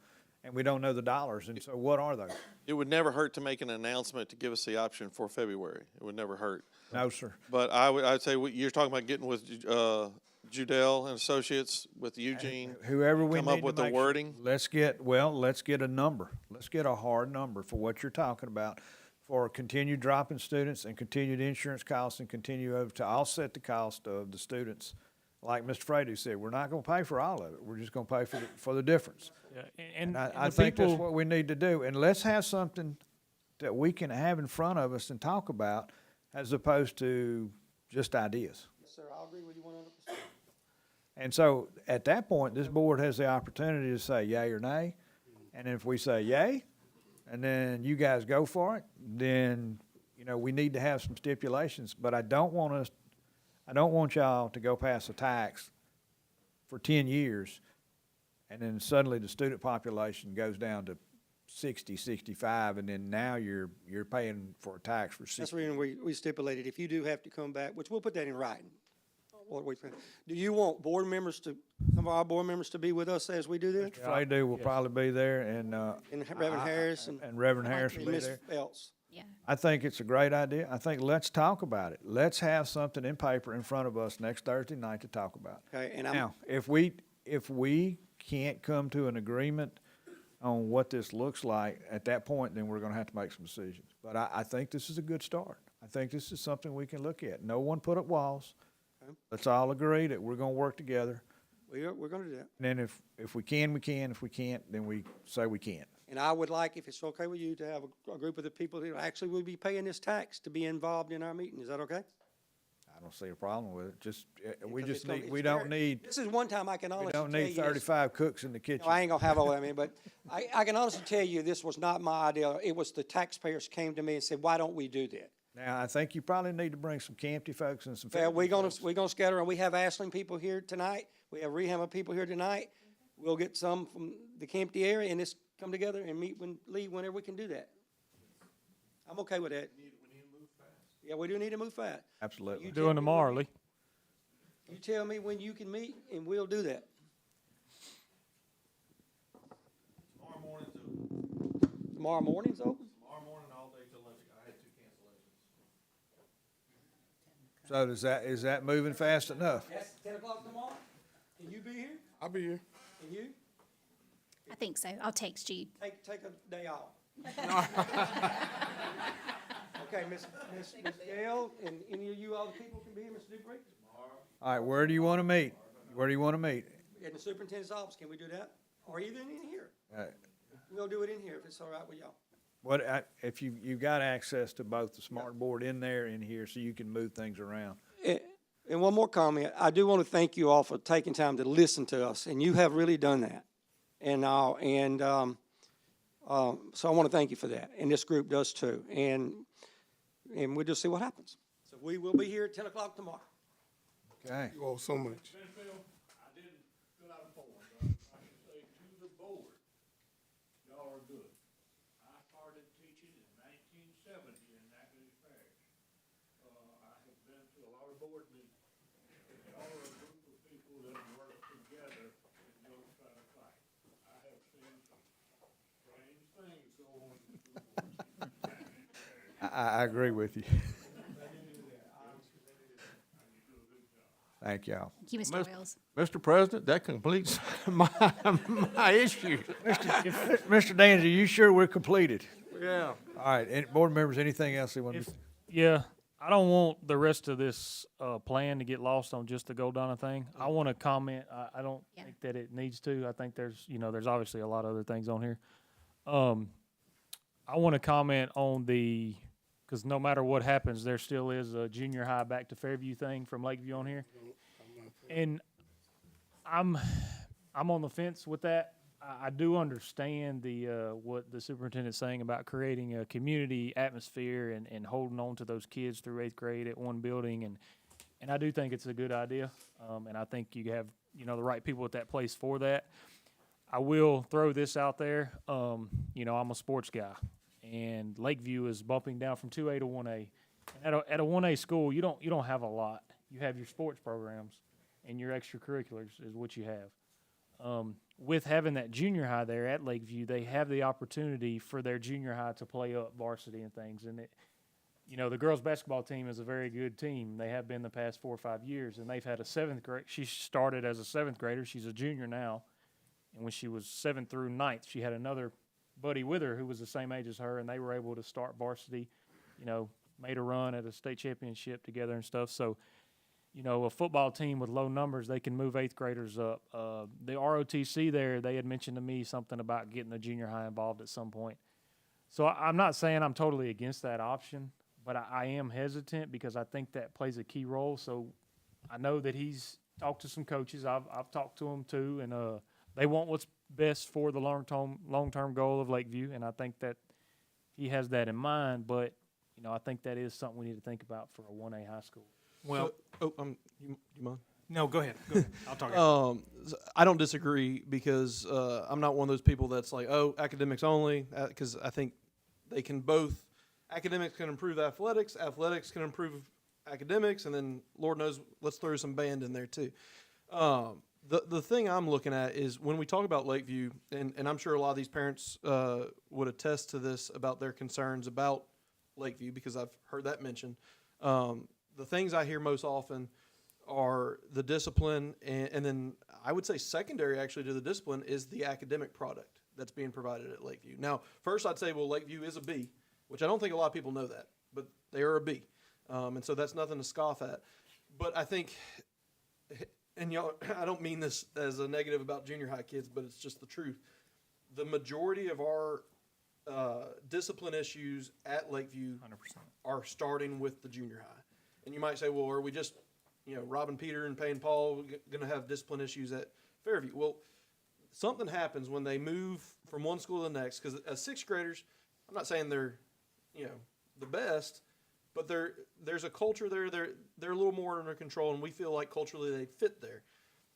we don't know the dollars. And so what are those? It would never hurt to make an announcement to give us the option for February. It would never hurt. No, sir. But I'd say you're talking about getting with Judell and Associates, with Eugene. Whoever we come up need with to the make wording. Let's get a number. Let's get a hard number for what you're talking about, for continued drop in students and continued insurance costs and continue to offset the cost of the students. Like Mr. Frady said, we're not going to pay for all of it. We're just going to pay for the difference. Yeah, And and I the think that's people- what we need to do. And let's have something that we can have in front of us and talk about as opposed to just ideas. Yes, sir, I'll agree with you 100%. And so at that point, this board has the opportunity to say yay or nay. And if we say yay, and then you guys go for it, then, we need to have some stipulations. But I don't want y'all to go pass a tax for 10 years, and then suddenly the student population goes down to 60, 65, and then now you're paying for a tax for 60. That's the reason we stipulated, if you do have to come back, which we'll put that in writing. Do you want some of our board members to be with us as we do this? Mr. Frady will probably be there, and Reverend Harris and Reverend Harris will be Ms. there. Phelps. Yeah. I think it's a great idea. I think let's talk about it. Let's have something in paper in front of us next Thursday night to talk about. Okay, and Now, if we can't come to an agreement on what this looks like at that point, then we're gonna have to make some decisions. But I think this is a good start. I think this is something we can look at. No one put up walls. Okay. Let's all agree that we're gonna work together. We're gonna do that. And then if we can, we can. If we can't, then we say we can't. And I would like, if it's okay with you, to have a group of the people who actually will be paying this tax to be involved in our meeting. Is that okay? I don't see a problem with it. Because we don't need. This is one time I can honestly tell you. We don't need 35 cooks in the kitchen. No, I ain't gonna have all that, but I can honestly tell you, this was not my idea. It was the taxpayers came to me and said, why don't we do that? Now, I think you probably need to bring some Campty folks and some. Well, we're gonna scatter, and we have Ashland people here tonight. We have Rehama people here tonight. We'll get some from the Campty area, and just come together and leave whenever we can do that. I'm okay with that. Yeah, we do need to move fast. Absolutely. You Doing tomorrow, Lee. You tell me when you can meet, and we'll do that. Tomorrow tomorrow morning's open? Tomorrow morning, all day till lunch. I had 2 cancellations. So is that moving fast enough? Yes, 10 o'clock tomorrow? Can you be here? I'll be here. Can you? I think so. I'll text you. Take a day off. Okay, Miss Gale, and any of you other people can be here, Mr. Dupree? All right, where do you want to meet? Where do you want to meet? In the superintendent's office, can we do that? Or even in here? Uh, We'll do it in here if it's all right with y'all. If you've got access to both the smart board in there and here, so you can move things around. And one more comment, I do want to thank you all for taking time to listen to us, and you have really done that. And so I want to thank you for that, and this group does too. And we'll just see what happens. So we will be here at 10 o'clock tomorrow. Okay. You all so much. I didn't fill out a form, but I can say to the board, y'all are good. I started teaching in 1970 in Nacogdoches Parish. I have been to a lot of board meetings. Y'all are a group of people that work together and don't try to fight. I have seen some strange things go on in the school board. I agree with you. Thank y'all. Thank you, Mr. Wells. Mr. President, that completes my issue. Mr. Danzy, you sure we're completed? Yeah. All right, board members, anything else they want to? Yeah, I don't want the rest of this plan to get lost on just the Goldana thing. I want to comment. I don't think that it needs to. I think there's obviously a lot of other things on here. I want to comment on because no matter what happens, there still is a junior high back to Fairview thing from Lakeview on here. And I'm on the fence with that. I do understand what the superintendent's saying about creating a community atmosphere and holding on to those kids through 8th grade at one building, and I do think it's a good idea. And I think you have the right people at that place for that. I will throw this out there. I'm a sports guy, and Lakeview is bumping down from 2A to 1A. And at a 1A school, you don't have a lot. You have your sports programs and your extracurriculars is what you have. With having that junior high there at Lakeview, they have the opportunity for their junior high to play up varsity and things. And the girls basketball team is a very good team. They have been the past 4 or 5 years, and they've had a 7th grade. She started as a 7th grader. She's a junior now. And when she was 7th through 9th, she had another buddy with her who was the same age as her, and they were able to start varsity, made a run at a state championship together and stuff. So, a football team with low numbers, they can move 8th graders up. The ROTC there, they had mentioned to me something about getting the junior high involved at some point. So I'm not saying I'm totally against that option, but I am hesitant because I think that plays a key role. So I know that he's talked to some coaches. I've talked to them too, and they want what's best for the long-term goal of Lakeview, and I think that he has that in mind. But I think that is something we need to think about for a 1A high school. Well, you mind? No, go ahead. I'll talk. I don't disagree because I'm not one of those people that's like, academics only, because I think they can both. Academics can improve athletics can improve academics, and then Lord knows, let's throw some band in there too. The thing I'm looking at is when we talk about Lakeview, and I'm sure a lot of these parents would attest to this about their concerns about Lakeview because I've heard that mentioned. The things I hear most often are the discipline, and then I would say secondary actually to the discipline is the academic product that's being provided at Lakeview. Now, first I'd say, well, Lakeview is a B, which I don't think a lot of people know that, but they are a B. And so that's nothing to scoff at. But I think, and y'all, I don't mean this as a negative about junior high kids, but it's just the truth. The majority of our discipline issues at Lakeview 100% are starting with the junior high. And you might say, well, are we just, robbing Peter and paying Paul going to have discipline issues at Fairview? Well, something happens when they move from one school to the next, because as 6th graders, I'm not saying they're, the best, but there's a culture there. They're a little more under control, and we feel like culturally they fit there.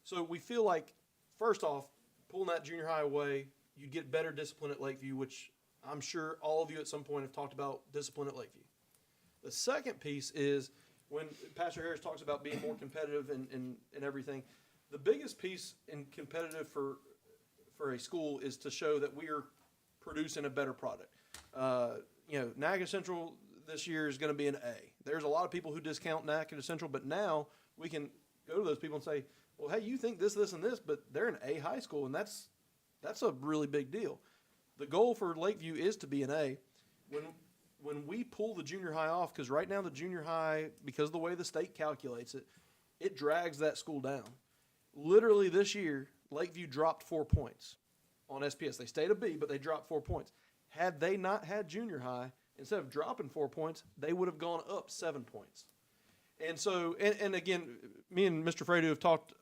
So we feel like, first off, pulling that junior high away, you'd get better discipline at Lakeview, which I'm sure all of you at some point have talked about discipline at Lakeview. The second piece is when Pastor Harris talks about being more competitive and everything, the biggest piece in competitive for a school is to show that we are producing a better product. You know, Natchitoches Central this year is going to be an A. There's a lot of people who discount Natchitoches Central, but now we can go to those people and say, well, hey, you think this, this, and this, but they're an A high school, and that's a really big deal. The goal for Lakeview is to be an A. When we pull the junior high off, because right now the junior high, because of the way the state calculates it, it drags that school down. Literally this year, Lakeview dropped 4 points on SPS. They stayed a B, but they dropped 4 points. Had they not had junior high, instead of dropping 4 points, they would have gone up 7 points. And so, and again, me and Mr. Fredo have talked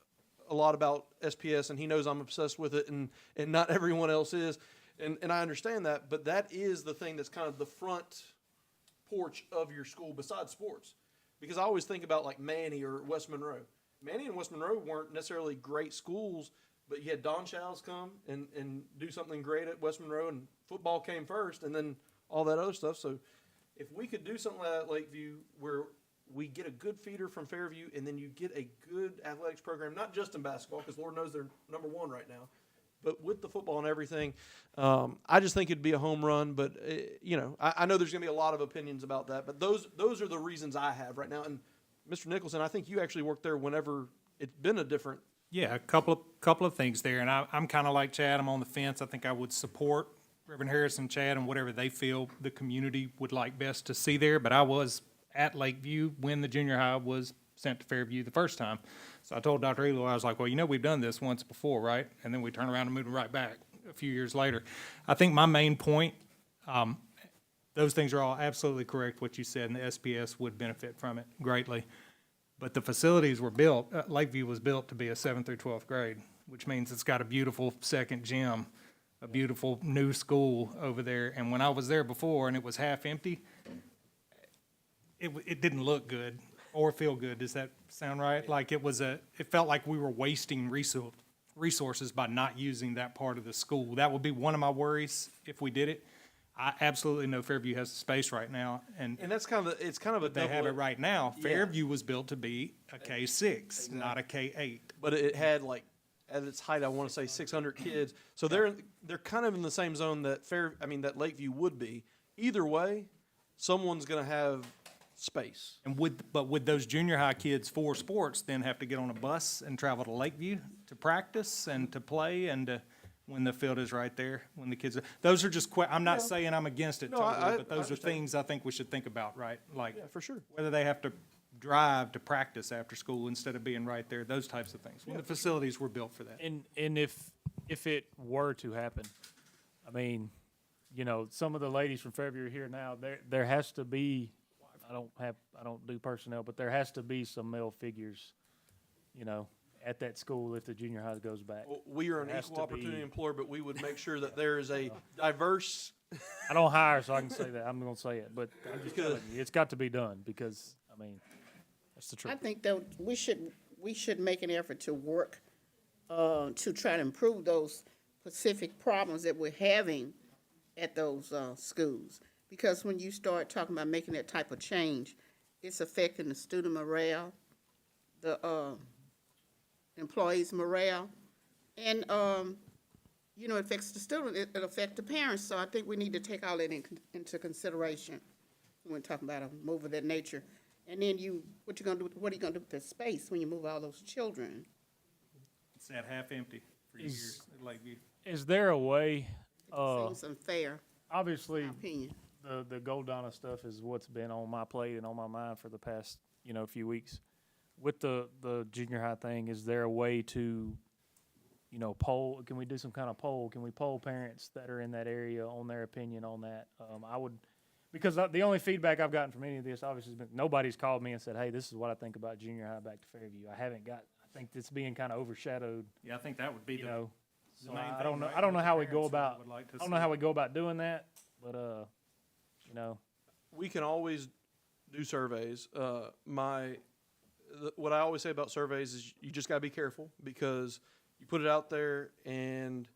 a lot about SPS, and he knows I'm obsessed with it, and not everyone else is. And I understand that, but that is the thing that's kind of the front porch of your school besides sports. Because I always think about like Manny or West Monroe. Manny and West Monroe weren't necessarily great schools, but you had Don Childs come and do something great at West Monroe, and football came first, and then all that other stuff. So if we could do something like that at Lakeview where we get a good feeder from Fairview, and then you get a good athletics program, not just in basketball, because Lord knows they're number one right now, but with the football and everything, I just think it'd be a home run. But, you know, I know there's going to be a lot of opinions about that, but those are the reasons I have right now. And Mr. Nicholson, I think you actually worked there whenever it's been a different. Yeah, a couple of things there, and I'm kind of like Chad. I'm on the fence. I think I would support Reverend Harris and Chad and whatever they feel the community would like best to see there. But I was at Lakeview when the junior high was sent to Fairview the first time. So I told Dr. Elo, I was like, well, you know, we've done this once before, right? And then we turn around and move it right back a few years later. I think my main point, those things are all absolutely correct, what you said, and the SPS would benefit from it greatly. But the facilities were built, Lakeview was built to be a 7th through 12th grade, which means it's got a beautiful second gym, a beautiful new school over there. And when I was there before and it was half empty, it didn't look good or feel good. Does that sound right? Like it felt like we were wasting resources by not using that part of the school. That would be one of my worries if we did it. I absolutely know Fairview has the space right now, and that's kind of it's kind of a they have it right now. Yeah. Fairview was built to be a K6, not a K8. But it had like at its height, I want to say 600 kids. So they're kind of in the same zone that that Lakeview would be. Either way, someone's going to have space. And would those junior high kids for sports then have to get on a bus and travel to Lakeview to practice and to play and to, when the field is right there, when the kids are, those are just, I'm not saying I'm against it totally, but those are things I think we should think about, right? Like, Yeah, for sure. whether they have to drive to practice after school instead of being right there, those types of things. When the facilities were built for that. And if it were to happen, I mean, you know, some of the ladies from Fairview are here now. There has to be, I don't do personnel, but there has to be some male figures, you know, at that school if the junior high goes back. Well, we are an There has equal to opportunity be- employer, but we would make sure that there is a diverse. I don't hire, so I can say that. I'm going to say it, but I'm just telling you, it's got to be done because, I mean, that's the truth. I think that we should make an effort to work to try to improve those specific problems that we're having at those schools. Because when you start talking about making that type of change, it's affecting the student morale, the employees' morale, and you know, it affects the student, it affects the parents. So I think we need to take all that into consideration when we're talking about a move of that nature. And then what are you gonna do with the space when you move all those children? It's sat half empty for years at Lakeview. Is there a way, Seems unfair, obviously, in my opinion. the Goldana stuff is what's been on my plate and on my mind for the past, you know, few weeks. With the junior high thing, is there a way to, you know, poll? Can we do some kind of poll? Can we poll parents that are in that area on their opinion on that? I would, because the only feedback I've gotten from any of this, obviously, has been nobody's called me and said, hey, this is what I think about junior high back to Fairview. I think it's being kind of overshadowed. Yeah, I think that would be You know, the so main I thing, don't know. right? I don't know What how the we go parents about. would like to I don't see. know how we go about doing that, but you know, We can always do surveys. What I always say about surveys is you just got to be careful because you put it out there and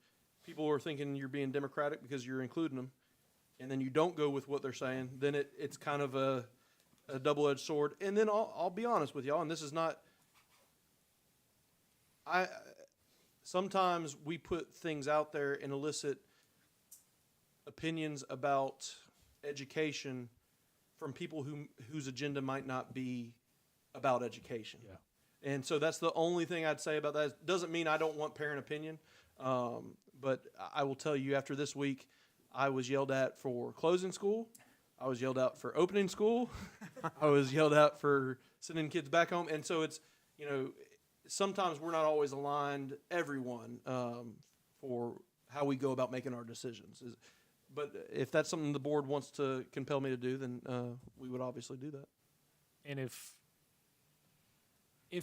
people are thinking you're being democratic because you're including them, and then you don't go with what they're saying. Then it's kind of a double-edged sword. And then I'll be honest with y'all, and this is not. Sometimes we put things out there and elicit opinions about education from people whose agenda might not be about education. Yeah. And so that's the only thing I'd say about that. It doesn't mean I don't want parent opinion, but I will tell you after this week, I was yelled at for closing school. I was yelled at for opening school. I was yelled at for sending kids back home. And so it's, you know, sometimes we're not always aligned, everyone, for how we go about making our decisions. But if that's something the board wants to compel me to do, then we would obviously do that. And if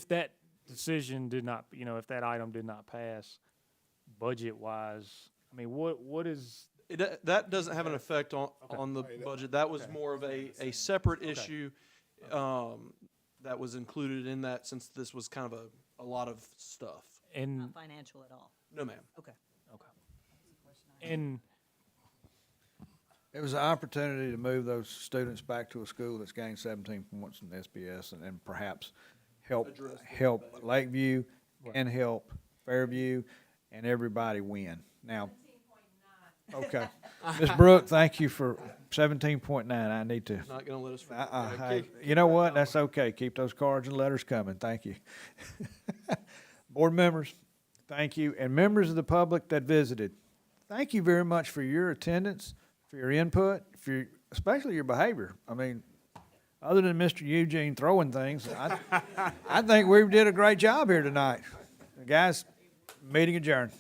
that decision did not, you know, if that item did not pass, budget-wise, I mean, what is? That doesn't have an effect on the budget. That was more of a separate issue that was included in that, since this was kind of a lot of stuff. And Not financial at all. No, ma'am. Okay. And It was an opportunity to move those students back to a school that's gained 17 points in SBS and perhaps help Lakeview and help Fairview and everybody win. Now, okay. Ms. Brooke, thank you for 17.9. I need to. Not gonna let us forget. Hey, you know what? That's okay. Keep those cards and letters coming. Thank you. Board members, thank you. And members of the public that visited, thank you very much for your attendance, for your input, especially your behavior. I mean, other than Mr. Eugene throwing things, I think we did a great job here tonight. Guys, meeting adjourned.